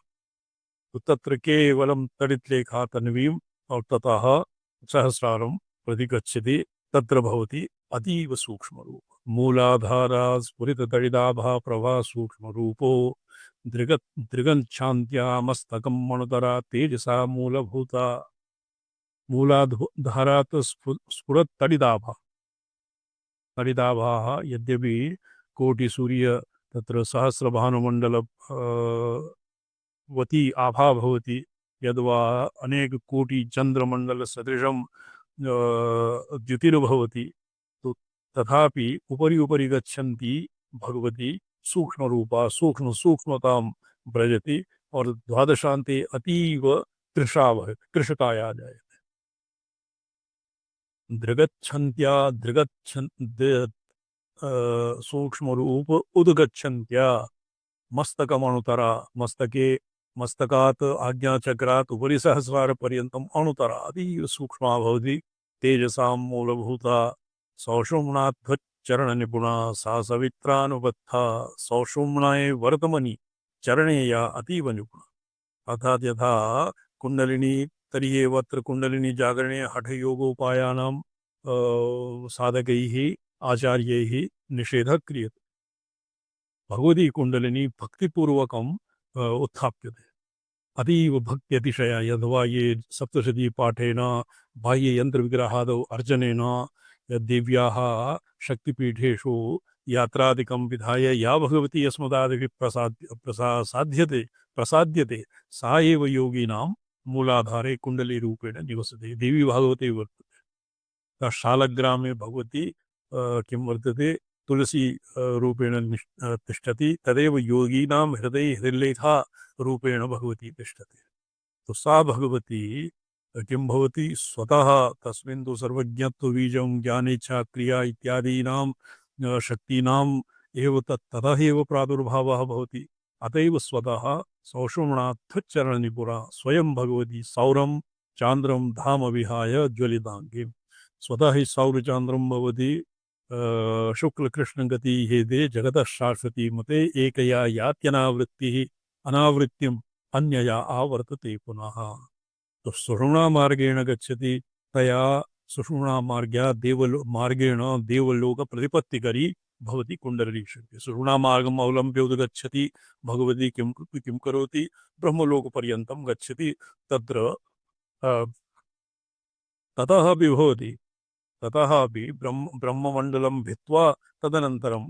तत्र केवलं तडिल्लेखा तन्वीं और ततः सहस्रारं प्रति गच्छति तत्र भवति अतीव सूक्ष्मरूप मूलाधारा स्फुरिततडिदाभा प्रभा सूक्ष्मरूपो दृगच्छान्त्या मस्तकं मणुतरा तेजसा मूलभूता मूलाधारा तो स्फुरत्तडिदाभा तडिदाभाः यद्यपि कोटि सूर्य तत्र सहस्रभानुमण्डल वती आभा भवति यद्वा अनेक कोटि चंद्रमंडल सदृशं द्युतिर्भवति तो तथापि उपरि उपरि गच्छन्ति भगवती सूक्ष्मरूपा सूक्ष्मतां व्रजति और द्वादशान्ते अतीव कृशकाया जाए दृगच्छन्त्या सूक्ष्म रूप उद्गच्छन्त्या मस्तकमनुतरा मस्तके मस्तकात् आज्ञाचक्रात् उपरि सहस्रार पर्यन्तम् अनुतरा अतीव सूक्ष्मा भवति तेजसां मूलभूता सौषुम्नाध्वच्चरण निपुणा सा सवित्रानुबद्धा सौषुम्नाय वर्तमनि चरणे या अतीव निपुणा अर्थात यथा कुंडलिनी तर्हि अत्र कुंडलिनी जागरणे हठयोगोपायानां साधकैः आचार्यैः निषेधः क्रियते भगवती कुंडलिनी भक्तिपूर्वकम् उत्थाप्यते अतीव भक्त्यतिशया यद्वा ये सप्तशती पाठेन बाह्ययन्त्रविग्रहादौ अर्चनेन देव्याः शक्तिपीठेषु यात्रादिकं विधाय या भगवती अस्मदादिभिः प्रसाद्यते सा एव योगिनां मूलाधारे कुण्डलीरूपेण निवसति देवी भागवते वर्तते शालग्रामे भगवती किं वर्तते तुलसी रूपेण तिष्ठति तदेव योगीनां हृदये हृल्लेखा रूपेण भगवती तिष्ठति तो सा भगवती किं भवति स्वतः तस्मिन् तु सर्वज्ञत्वबीजं ज्ञानेच्छा क्रिया इत्यादीनां शक्तीनाम् एव ततः एव प्रादुर्भावः भवति अतएव स्वतः सौषुम्णात्थच्चरणनिपुरा स्वयं भगवती सौरं चान्द्रं धाम विहाय ज्वलिताङ्गीं स्वतः हि सौरचान्द्रं भवति शुक्लकृष्ण गति हेदे जगतः शाश्वती मते एकया यात्यनावृत्तिः अनावृत्तिम् अन्यया आवर्तते पुनः तो सुषुम्ना मार्गेण गच्छति तया सुषुम्ना मार्गेण देवलोक प्रतिपत्तिकरी भवति कुंडली शक्ति सुषुम्ना मार्गम् अवलम्ब्य उद्गच्छति भगवती किं करोति ब्रह्मलोक पर्यन्तं गच्छति तत्र ततः अपि भवति ततः अपि ब्रह्ममण्डलं भित्त्वा तदनन्तरं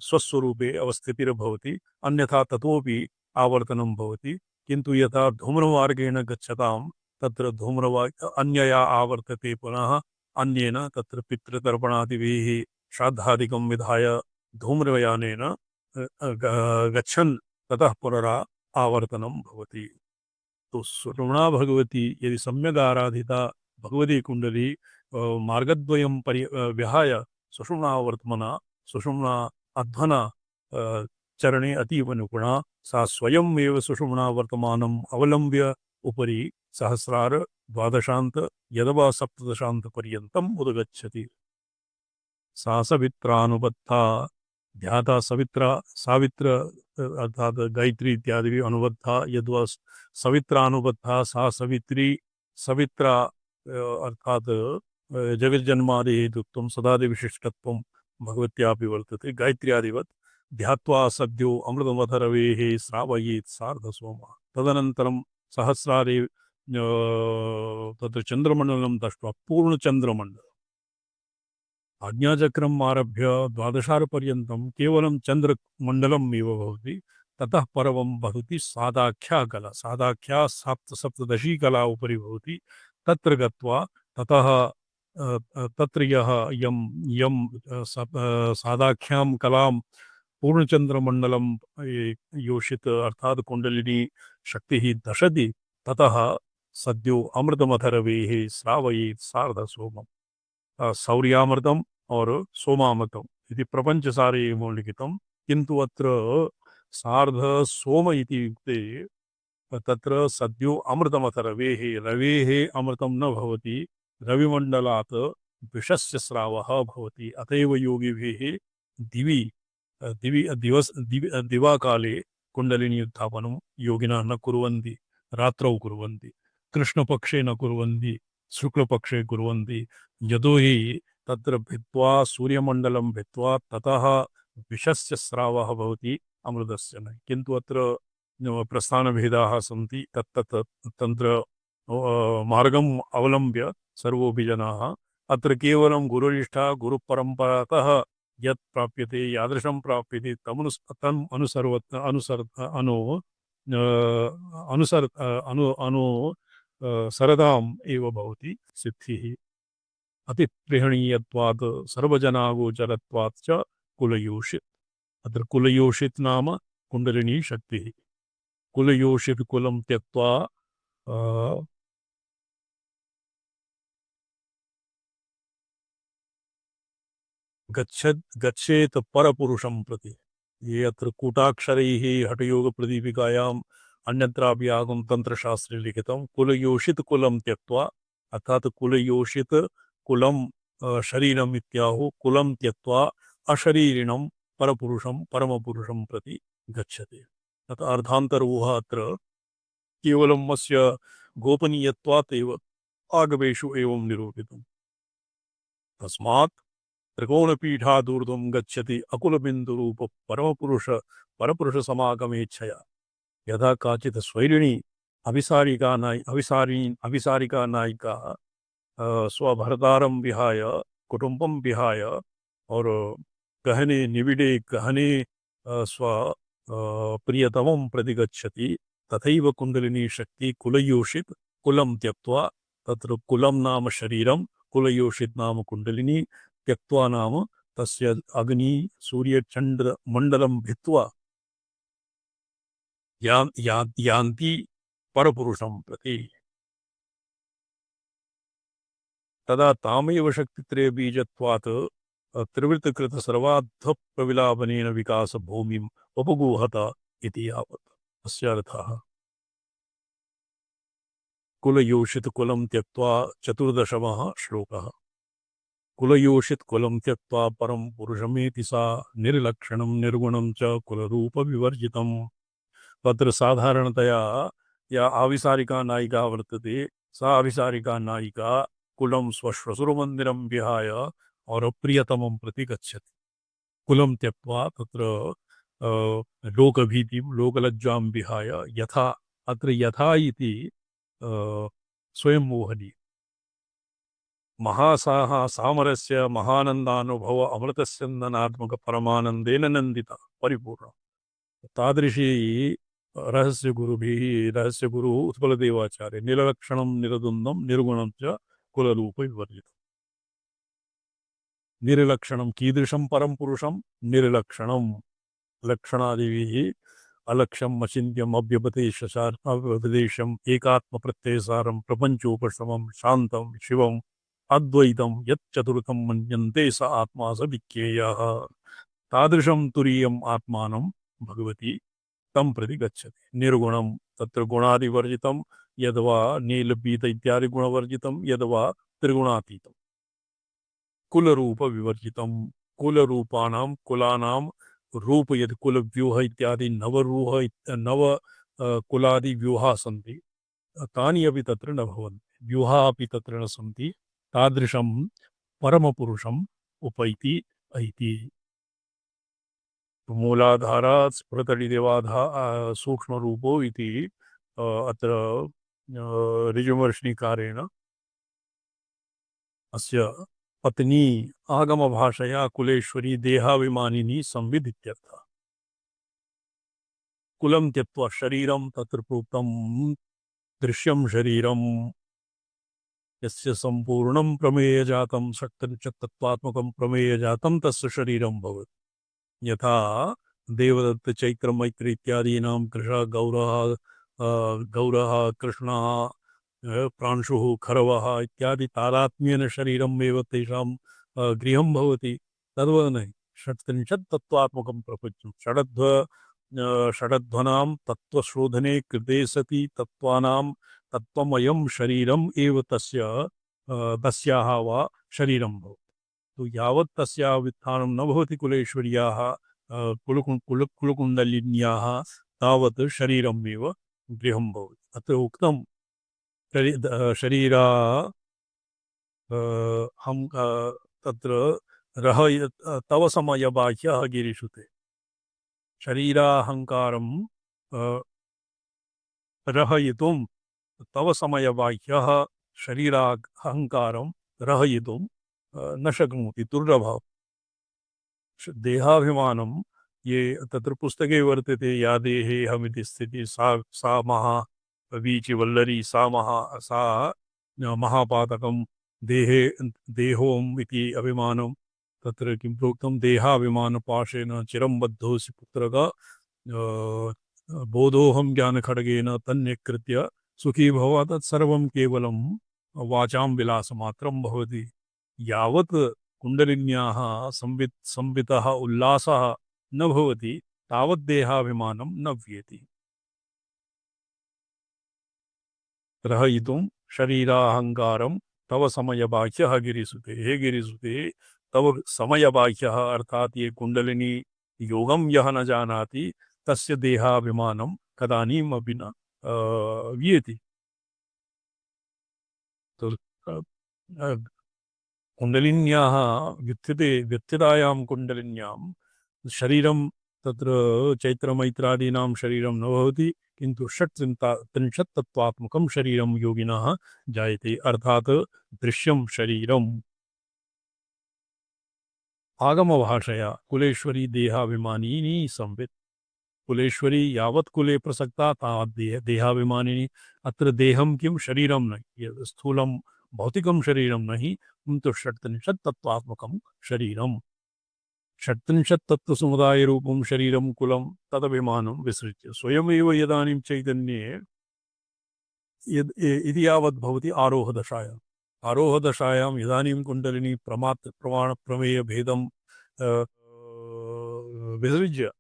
स्वस्वरूपे अवस्थितिर्भवति अन्यथा ततोपि आवर्तनं भवति किन्तु यथा धूम्रमार्गेण गच्छतां तत्र अन्यया आवर्तते पुनः अन्येन तत्र पितृतर्पणादिभिः श्राद्धादिकं विधाय धूम्रयानेन गच्छन् ततः पुनरा आवर्तनं भवति तो सुषुम्ना भगवती यदि सम्यक् आराधिता भगवती कुण्डली मार्गद्वयं विहाय सुषुम्ना वर्तमना सुषुम्ना अध्वना चरणे अतीव निपुणा सा स्वयं एव सुषुम्ना वर्तमानम् अवलम्ब्य उपरि सहस्रार द्वादशान्त यदवा सप्तदशान्त पर्यन्तम् उद्गच्छति सा सवित्रानुबद्धा ध्याता सावित्र अर्थात गायत्री इत्यादि अनुबद्धा यद्वा सवित्रानुबद्धा सा सवित्रा अर्थात जगज्जन्मादि हेतुत्वं सदादि विशिष्टत्वं भगवत्यापि वर्तते गायत्र्यादिवत् ध्यात्वा सद्यो अमृतमथरवेः श्रावयेत् सार्धसोमा तदनन्तरं सहस्रारे तत्र चन्द्रमण्डलं दृष्ट्वा पूर्णचन्द्रमण्डलम् आज्ञाचक्रम् आरभ्य द्वादशार्पर्यन्तं केवलं चन्द्रमण्डलम् एव भवति ततः परं भवति सादाख्या कला सादाख्या सप्तदशी कला उपरि भवति तत्र गत्वा ततः तत्र यं सादाख्यां कलां पूर्णचन्द्रमण्डलं योषित अर्थात कुण्डलिनी शक्तिः दशति ततः सद्यो अमृतमथरवेः श्रावयेत् सार्धसोमम् सौर्यामृतम् और सोमामृतम् इति प्रपञ्चसारे एव लिखितं किन्तु अत्र सार्ध सोम इति युक्ते तत्र सद्यो अमृतमथ रवेः अमृतं न भवति रविमण्डलात् विषस्य स्रावः भवति अतएव योगिभिः दिवाकाले कुण्डलिनी उत्थापनं योगिनः न कुर्वन्ति रात्रौ कुर्वन्ति कृष्णपक्षे न कुर्वन्ति शुक्लपक्षे कुर्वन्ति यतो हि तत्र भित्त्वा सूर्यमण्डलं भित्त्वा ततः विषस्य स्रावः भवति अमृतस्य न किन्तु अत्र प्रस्थानभेदाः सन्ति तत्र मार्गम् अवलम्ब्य सर्वोऽपि जनाः अत्र केवलं गुरुनिष्ठा गुरुपरम्परातः यत् प्राप्यते यादृशं प्राप्यते तम् अनुसर् सरदाम् एव भवति सिद्धिः अतिप्रेहणीयत्वात् सर्वजनागोचरत्वात् च कुलयोषित् अत्र कुलयोषित् नाम कुण्डलिनी शक्तिः कुलयोषित् कुलं त्यक्त्वा गच्छेत परपुरुषं प्रति ये अत्र कूटाक्षरैः हठयोगप्रदीपिकायाम् अन्यत्रापि आगम तंत्रशास्त्रे लिखितं कुलयोषित कुलं त्यक्त्वा अर्थात कुलयोषित कुलं शरीरम् इत्याहुः कुलं त्यक्त्वा अशरीरिणं परपुरुषं परमपुरुषं प्रति गच्छति तत् अर्थान्तरोः अत्र केवलं अस्य गोपनीयत्वात् एव आगमेषु एवं निरूपितम् तस्मात् त्रिकोणपीठादूर्ध्वं गच्छति अकुलबिन्दुरूप परपुरुष समागमेच्छया यदा काचित् स्वैरिणी अभिसारिका नायिका स्वभर्तारं विहाय कुटुंबं विहाय और गहने निबिडे गहने स्व प्रियतमं प्रति गच्छति तथैव कुंडलिनी शक्ति कुलयोषित कुलं त्यक्त्वा तत्र कुलं नाम शरीरं कुलयोषित नाम कुंडलिनी त्यक्त्वा नाम तस्य अग्नि सूर्य चंद्र मंडलं भित्त्वा यान्ति परपुरुषं प्रति तदा तामेव शक्तित्रय बीजत्वात् त्रिवृत्तकृत सर्वार्थ प्रविलापनेन विकास भूमिम् उपगूहत इति यावत् अस्य अर्थः कुलयोषित कुलं त्यक्त्वा 14वाः श्लोकः कुलयोषित कुलं त्यक्त्वा परम पुरुषमेति सा निर्लक्षणं निर्गुणं च कुलरूप विवर्जितम् तत्र साधारणतया या आविसारिका नायिका वर्तते सा आविसारिका नायिका कुलं स्वश्वशुरमन्दिरं विहाय और प्रियतमं प्रति गच्छति कुलं त्यक्त्वा तत्र लोकभीतिं लोकलज्जां विहाय यथा अत्र यथा इति स्वयं मोहनी महासाः सामरस्य महानन्दानुभव अमृतस्यन्दनात्मक परमानन्देन नन्दिता परिपूर्ण तादृशी रहस्य गुरुः उत्पलदेवाचार्य निरलक्षणं निरदुन्दं निर्गुणं च कुलरूप विवर्जितम् निर्लक्षणं कीदृशं परं पुरुषं निर्लक्षणं लक्षणादिभिः अलक्ष्यम् अचिन्त्यम् अव्यपदेशम् एकात्मप्रत्ययसारं प्रपञ्चोपशमं शान्तं शिवम् अद्वैतं यच्चतुर्थं मन्यन्ते स आत्मा स विज्ञेयः तादृशं तुरीयम् आत्मानं भगवती तं प्रति गच्छति निर्गुणं तत्र गुणादिवर्जितं यद्वा नीलपीत इत्यादि गुणवर्जितं यद्वा त्रिगुणातीतं कुलरूप विवर्जितं कुलरूपाणां कुलानां रूप यदि कुलव्यूह इत्यादि नव कुलादि व्यूहाः सन्ति तानि अपि तत्र न भवन्ति व्यूहाः अपि तत्र न सन्ति तादृशं परमपुरुषम् उपैति ऐति मूलाधारात् स्फुरतडिदेवाधार सूक्ष्मरूपो इति अत्र ऋजुवर्ष्णिकारेण अस्य पत्नी आगमभाषया कुलेश्वरी देहाभिमानिनी संविद् इत्यर्थः कुलं त्यक्त्वा शरीरं तत्र प्रोक्तं दृश्यं शरीरं यस्य सम्पूर्णं प्रमेयजातं षट्तत्त्वात्मकं प्रमेयजातं तस्य शरीरं भवति यथा देवदत्त चैत्र मैत्र इत्यादीनां गौरः कृष्णः प्रांशुः खरवः इत्यादि तादात्म्येन शरीरम् एव तेषां गृहं भवति तद्वत् न षट्त्रिंशत् तत्त्वात्मकं प्रपञ्चं षडध्वनां तत्त्वशोधने कृते सति तत्त्वानां तत्त्वमयं शरीरम् एव तस्याः वा शरीरं भवति तो यावत् तस्याः वित्थानं न भवति कुलेश्वर्याः कुलकुण्डलिन्याः तावत् शरीरम् एव गृहं भवति अत्र उक्तं शरीरा हम तत्र रह तव समयबाह्यः गिरिषुते शरीराहङ्कारं रहयितुं तव समयबाह्यः शरीराहङ्कारं रहयितुं न शक्नोति दुर्लभः देहाभिमानं ये तत्र पुस्तके वर्तते या देहे अहमिति स्थितिः सा महा वीचिवल्लरी सा महापातकं देहे देहोम इति अभिमानं तत्र किं प्रोक्तं देहाभिमानपाशेन चिरं बद्धोऽसि पुत्रक बोधोऽहं ज्ञानखड्गेन तन्यकृत्य सुखी भव तत्सर्वं केवलं वाचां विलासमात्रं भवति यावत् कुण्डलिन्याः संवितः उल्लासः न भवति तावत् देहाभिमानं न व्येति ग्रहयितुं शरीराहंकारं तव समयबाह्यः गिरिसुते हे गिरिसुते तव समयबाह्यः अर्थात ये कुंडलिनी योगम यह न जानाति तस्य देहाभिमानं कदानीम अपि न व्येति तो कुंडलिन्याः व्यत्यतायां कुंडलिन्यां शरीरं तत्र चैत्रमैत्रादीनां शरीरं न भवति किन्तु त्रिंशत् तत्त्वात्मकं शरीरं योगिनः जायते अर्थात दृश्यं शरीरम् आगमभाषया कुलेश्वरी देहाभिमानिनी संवित् कुलेश्वरी यावत् कुले प्रसक्ता तावत् देहाभिमानिनी अत्र देहं किं शरीरं न यद् स्थूलं भौतिकं शरीरं नहि किन्तु षट्त्रिंशत् तत्त्वात्मकं शरीरम् षट्त्रिंशत् तत्त्वसमुदायरूपं शरीरं कुलं तदभिमानं विसृज्य स्वयमेव इदानीं चैतन्ये इति यावत् भवति आरोहदशायाम् आरोहदशायाम् इदानीं कुण्डलिनी प्रमाणप्रमेयभेदं विसृज्य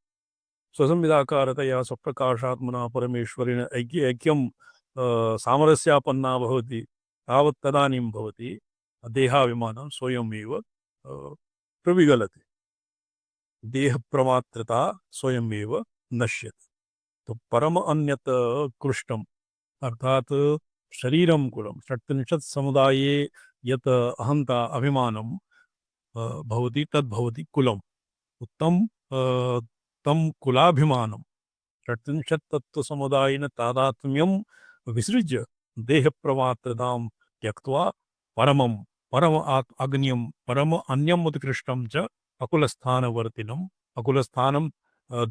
स्वसंविदाकारतया स्वप्रकाशात्मना परमेश्वरेण ऐक्यं सामरस्यापन्ना भवति तावत् तदानीं भवति देहाभिमानं स्वयमेव प्रविगलति देह प्रमात्रता स्वयमेव नश्यति तो परम अन्यत कृष्टम अर्थात शरीरं कुलं षट्त्रिंशत् समुदाये यत् अहंता अभिमानं भवति तद्भवति कुलम् उत्तम तं कुलाभिमानं षट्त्रिंशत् तत्त्वसमुदायेन तादात्म्यं विसृज्य देहप्रमात्रतां त्यक्त्वा परम अग्न्यं परम अन्यम् उत्कृष्टं च अकुलस्थानवर्तिनम् अकुलस्थानं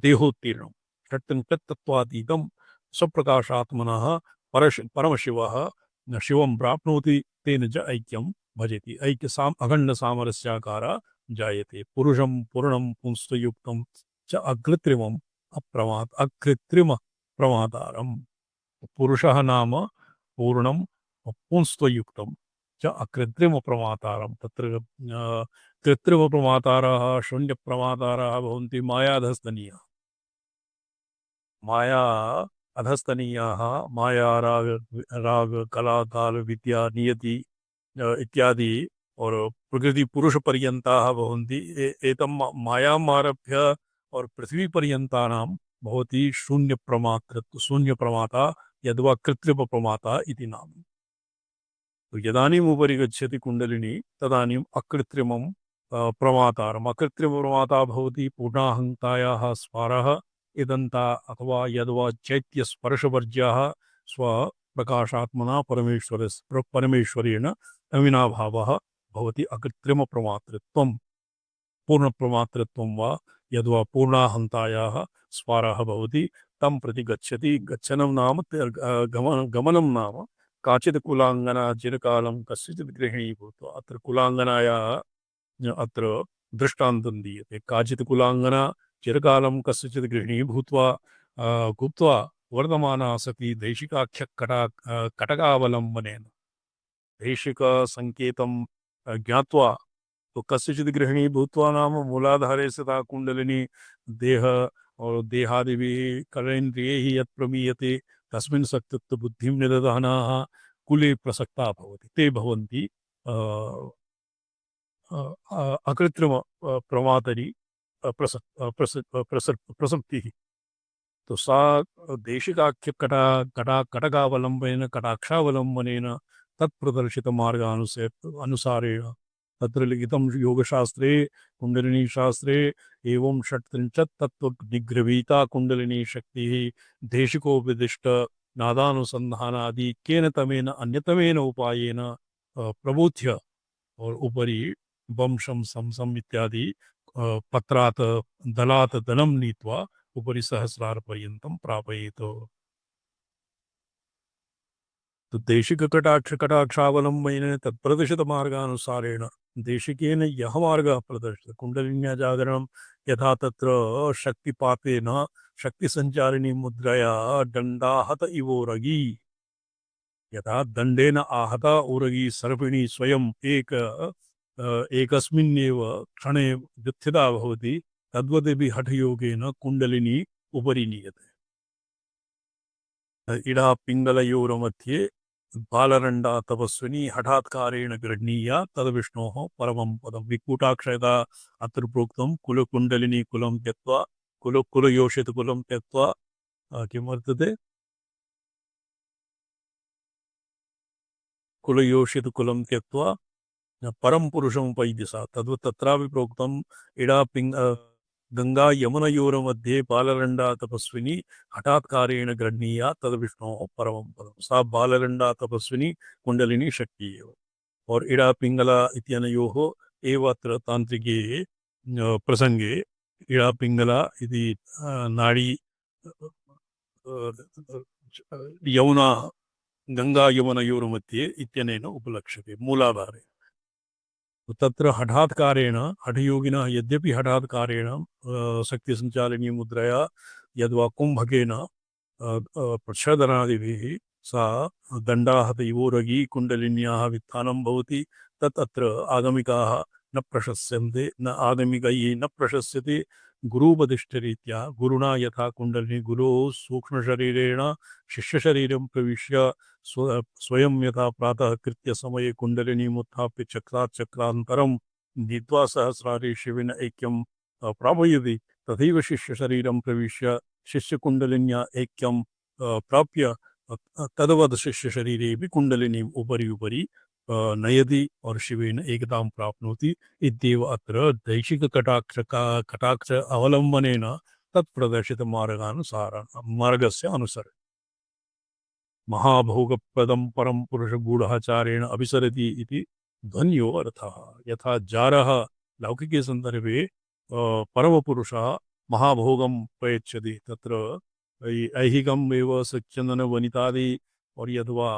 देहोत्तीर्णं षट्त्रिंशत् तत्त्वातीतं स्वप्रकाशात्मनः परमशिवः शिवं प्राप्नोति तेन च ऐक्यं भजति अखंड सामरस्याकार जायते पुरुषं पूर्णं पुंस्तयुक्तं च अकृत्रिमम् अकृत्रिम प्रमातारम् पुरुषः नाम पूर्णं पुंस्तयुक्तं च अकृत्रिम प्रमातारं तत्र कृत्रिम प्रमातारः शून्य प्रमातारः भवन्ति मायाधस्तनीयाः माया अधस्तनीयाः माया राग कला काल विद्या नियति इत्यादि और प्रकृति पुरुष पर्यन्ताः भवन्ति एतं मायाम् आरभ्य और पृथ्वी पर्यन्तानां भवति शून्य प्रमाता यद्वा कृत्रिम प्रमाता इति नाम तो यदानीम् उपरि गच्छति कुण्डलिनी तदानीम् अकृत्रिमं प्रमातारम् अकृत्रिम प्रमाता भवति पूर्णाहंतायाः स्फारः इदन्ता अथवा यद्वा चैत्यस्पर्शवर्ज्याः स्वप्रकाशात्मना परमेश्वरेण अविनाभावः भवति अकृत्रिम प्रमातृत्वं पूर्णप्रमातृत्वं वा यद्वा पूर्णाहंतायाः स्फारः भवति तं प्रति गच्छति गच्छनं नाम गमनं नाम काचित् कुलांगना चिरकालं कस्यचित् गृहिणी भूत्वा अत्र कुलांगनायाः अत्र दृष्टान्तं दीयते काचित् कुलांगना चिरकालं कस्यचित् गृहिणी भूत्वा गुप्त्वा वर्धमाना सती कटकावलम्बनेन दैशिकसंकेतं ज्ञात्वा तो कस्यचित् गृहिणी भूत्वा नाम मूलाधारे सदा कुण्डलिनी देह और देहादिभिः कर्णेन्द्रियैः यत् प्रमीयते तस्मिन् सत्तत्व बुद्धिं निदधानाः कुले प्रसक्ता भवति ते भवन्ति अकृत्रिम प्रमातरी प्रसक्तिः तो सा देशिकाख्य कटकावलंबनेन कटाक्षावलंबनेन तत्प्रदर्शित मार्गानुसारेण तत्र लिखितं योगशास्त्रे कुंडलिनी शास्त्रे एवं षट्त्रिंशत् तत्व निग्रवीता कुंडलिनी शक्तिः देशिकोपदिष्ट नादानुसंधानादि केन तमेन अन्यतमेन उपायेन प्रबोध्य और उपरि वंशं संसम इत्यादि पत्रात् दलात् दलं नीत्वा उपरि सहस्रार पर्यन्तं प्रापयेत् तो देशिककटाक्षावलम्बनेन तत्प्रदर्शितमार्गानुसारेण देशिकेन यः मार्गः प्रदर्शितः कुण्डलिन्या जागरणं यथा तत्र शक्तिपातेन शक्तिसञ्चारिणी मुद्रया दण्डाहत इवोरगी यथा दण्डेन आहता उरगी सर्पिणी स्वयम् एकस्मिन्नेव क्षणे व्युत्थिता भवति तद्वदेपि हठयोगेन कुण्डलिनी उपरि नीयते इडा पिङ्गलयोर्मध्ये बालरण्डा तपस्विनी हठात्कारेण गृह्णीया तद्विष्णोः परमं पदं विकूटाक्षयता अत्र प्रोक्तं कुलकुण्डलिनी कुलं त्यक्त्वा कुलयोषितकुलं त्यक्त्वा किं वर्तते कुलयोषितकुलं त्यक्त्वा परं पुरुषमुपैदिशा तद्वत् तत्रापि प्रोक्तम् इडा गंगा यमुनयोर्मध्ये बालरण्डा तपस्विनी हठात्कारेण गृह्णीया तद्विष्णोः परमं पदं सा बालरण्डा तपस्विनी कुण्डलिनी शक्ति एव और इडा पिंगला इत्यनयोः एव अत्र तान्त्रिके प्रसंगे इडा पिंगला इति नाडी यमुना गंगा यमुनयोर्मध्ये इत्यनेन उपलक्ष्यते मूलाधारे तत्र हठात्कारेण हठयोगिनः यद्यपि हठात्कारेण शक्तिसञ्चालिनी मुद्रया यद्वा कुम्भकेन प्रच्छदनादिभिः सा दण्डाहत इवोरगी कुण्डलिन्याः वित्थानं भवति तत् अत्र आगमिकाः न प्रशस्यन्ते न आगमिकैः न प्रशस्यते गुरूपदिष्टरीत्या गुरुणा यथा कुण्डलिनी गुरोः सूक्ष्मशरीरेण शिष्यशरीरं प्रविश्य स्वयं यथा प्रातः कृत्य समये कुण्डलिनीमुत्थाप्य चक्रान्तरं नीत्वा सहस्रारे शिवेन ऐक्यं प्रापयति तथैव शिष्यशरीरं प्रविश्य शिष्यकुण्डलिन्या ऐक्यं प्राप्य तद्वद् शिष्यशरीरेऽपि कुण्डलिनीम् उपरि उपरि नयति और शिवेन एकतां प्राप्नोति इत्येव अत्र दैशिककटाक्ष अवलम्बनेन तत्प्रदर्शितमार्गस्य अनुसरणं महाभोगप्रदं परं पुरुषगूढाचारेण अभिसरति इति ध्वन्यो अर्थः यथा जारः लौकिके सन्दर्भे परमपुरुषः महाभोगं प्रयच्छति तत्र ऐहिकम् एव सच्चन्दनवनितादि और यद्वा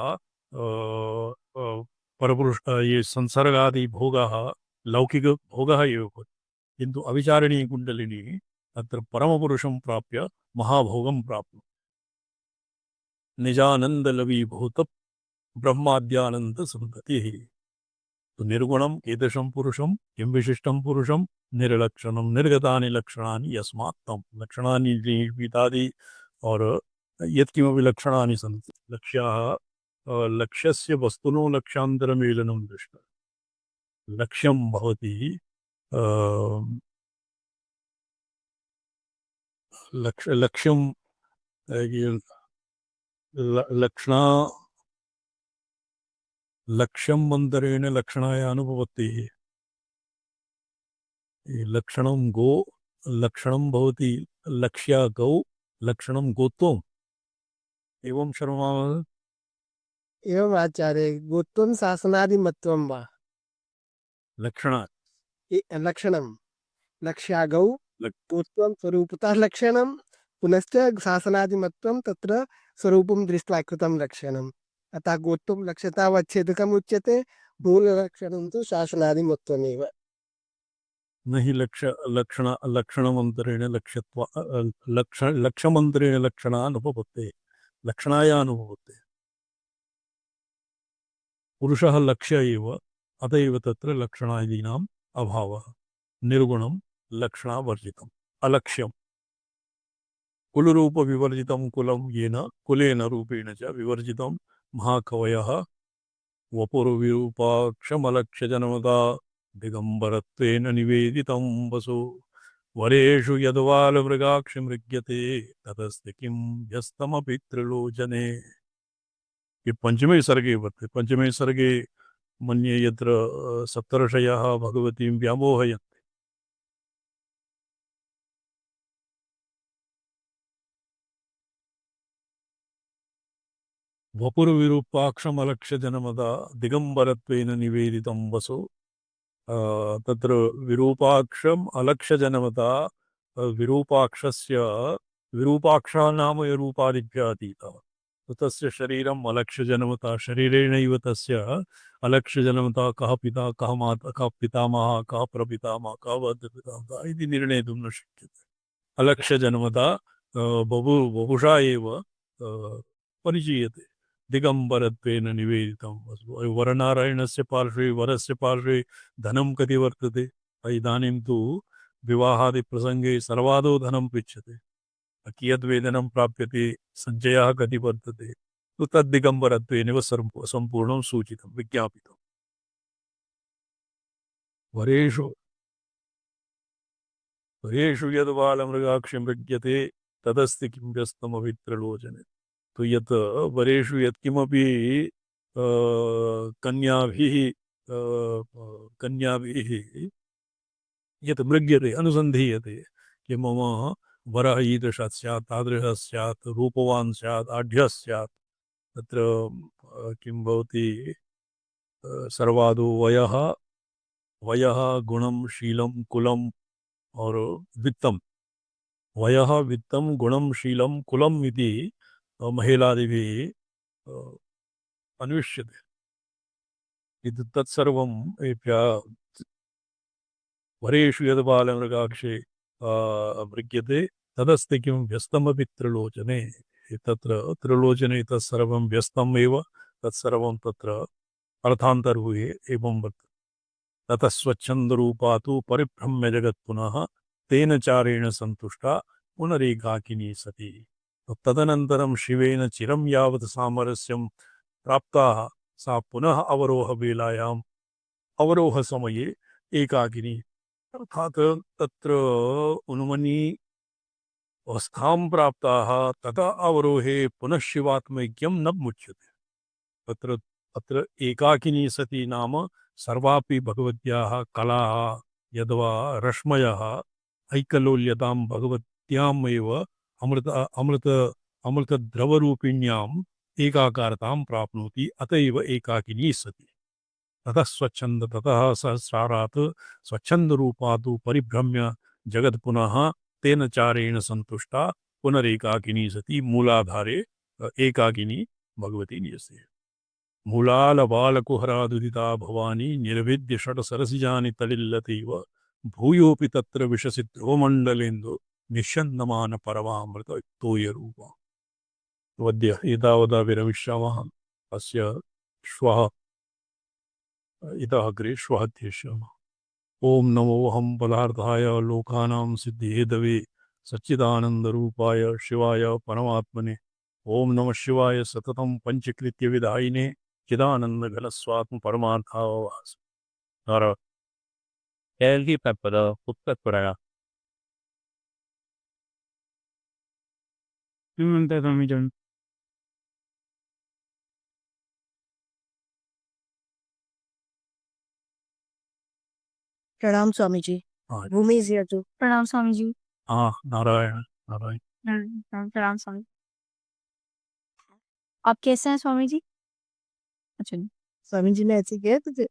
परपुरुष ये संसर्गादि भोगः लौकिक भोगः एव किन्तु अविचारिणी कुण्डलिनी अत्र परमपुरुषं प्राप्य महाभोगं प्राप्नोति निजानन्दलवीभूत ब्रह्माद्यानंद संततिः तो निर्गुणं कीदृशं पुरुषं किं विशिष्टं पुरुषं निर्लक्षणं निर्गतानि लक्षणानि यस्मात् तं लक्षणानि निरूपितादि और यत्किमपि लक्षणानि सन्ति लक्ष्याः लक्ष्यस्य वस्तुनो लक्ष्यान्तरमेलनं दृष्टा लक्ष्यं भवति लक्ष्यं लक्षणा लक्ष्यं मन्दरेण लक्षणाय अनुभवति लक्षणं गो लक्षणं भवति लक्ष्या गौ लक्षणं गोत्वम् एवं शर्मा एवम् आचार्य गोत्वं शासनादिमत्वं वा लक्षणात् लक्षणं लक्ष्यागौ गोत्वं स्वरूपतः लक्षणं पुनश्च शासनादिमत्वं तत्र स्वरूपं दृष्ट्वा कृतं लक्षणम् अतः गोत्वं लक्ष्यतावच्छेदकम् उच्यते मूललक्षणं तु शासनादिमत्वमेव न हि लक्षणमन्तरेण लक्ष्यत्वा लक्ष्यमन्तरेण लक्षणानुपपत्ते लक्षणाय अनुभवते पुरुषः लक्ष्य एव अत एव तत्र लक्षणादीनाम् अभावः निर्गुणं लक्षणावर्जितम् अलक्ष्यं कुलरूपविवर्जितं कुलं येन कुलेन रूपेण च विवर्जितं महाकवयः वपुर्विरूपाक्षमलक्ष्यजनमदा दिगम्बरत्वेन निवेदितं वसु वरेषु यद्वालमृगाक्षिमृग्यते ततस्ते किं व्यस्तमपि त्रिलोचने ये पंचमे सर्गे वर्तते पंचमे सर्गे मन्ये यत्र सप्तर्षयः भगवतीं व्यामोहयन्ति वपुर्विरूपाक्षमलक्ष्यजनमदा दिगम्बरत्वेन निवेदितं वसु तत्र विरूपाक्षम् अलक्ष्यजनमता विरूपाक्षस्य विरूपाक्षः नाम रूपादिभ्यः अतीतः तो तस्य शरीरम अलक्ष्य जन्मता शरीरेणैव तस्य अलक्ष्य जन्मता कः पिता कः माता कः पितामहः कः प्रपितामहः कः वद्पितामहः इति निर्णेतुं न शक्यते अलक्ष्य जन्मता बहुशा एव परिचीयते दिगंबरत्वेन निवेदितं वरनारायणस्य पार्श्वे वरस्य पार्श्वे धनं कति वर्तते इदानीं तु विवाहादिप्रसङ्गे सर्वादौ धनं पृच्छते कियद् वेतनं प्राप्यते सञ्चयः कति वर्तते तो तद्दिगम्बरत्वेनैव सम्पूर्णं सूचितं विज्ञापितं वरेषु वरेषु यद् बालमृगाक्षं विद्यते तदस्ति किं व्यस्तमभित्रलोचने तो यत् वरेषु यत्किमपि कन्याभिः यत् मृग्यते अनुसन्धीयते कि मम वरः ईदृशः स्यात् तादृशः स्यात् रूपवान् स्यात् आढ्यः स्यात् तत्र किं भवति सर्वादौ वयः गुणं शीलं कुलम् और वित्तं वयः वित्तं गुणं शीलं कुलम् इति महिलादिभिः अन्विष्यते इति तत्सर्वं वरेषु यद् बालमृगाक्षे मृग्यते तदस्ति किं व्यस्तमपि त्रिलोचने तत्र त्रिलोचने तत्सर्वं व्यस्तम् एव तत्सर्वं तत्र अर्थान्तर्भूये एवं वर्तते ततः स्वच्छन्दरूपा तु परिभ्रम्य जगत् पुनः तेन चारेण सन्तुष्टा पुनरेकाकिनी सती तदनन्तरं शिवेन चिरं यावत् सामरस्यं प्राप्ताः सा पुनः अवरोहवेलायाम् अवरोहसमये एकाकिनी अर्थात् तत्र उन्मनी अवस्थां प्राप्ताः तथा अवरोहे पुनः शिवात्मैक्यं न मुच्यते तत्र अत्र एकाकिनी सती नाम सर्वापि भगवत्याः कलाः यद्वा रश्मयः ऐकलोल्यतां भगवत्याम् एव अमृतद्रवरूपिण्याम् एकाकारतां प्राप्नोति अत एव एकाकिनी सती ततः स्वच्छंद ततः सहस्रारात् स्वच्छंदरूपात् परिभ्रम्य जगत् पुनः तेन चारेण संतुष्टा पुनरेकाकिनी सती मूलाधारे एकाकिनी भगवती न्यस्ते मूलालबालकुहरादुदिता भवानी निर्विद्य षट्सरसिजानि तलिल्लतीव भूयोऽपि तत्र विशसि ध्रुवमण्डलेन्दु निश्यन्दमान परमामृत तोयरूपा वद्य एतावता विरमिष्यामः अस्य श्वः इतः अग्रे श्वः ध्येष्यामः ओम नमोऽहं पदार्थाय लोकानां सिद्धिहेतवे सच्चिदानन्दरूपाय शिवाय परमात्मने ओम नमः शिवाय सततं पंचकृत्य विधायिने चिदानन्दघनस्वात्म परमार्थावास नारायण Elgi Peppada, Uttarpuraya. प्रणाम स्वामी जी। हाँ भूमि is here too. प्रणाम स्वामी जी। हाँ नारायण नारायण प्रणाम स्वामी। आप कैसे हैं स्वामी जी? अच्छा स्वामी जी ने ऐसे किया तुझे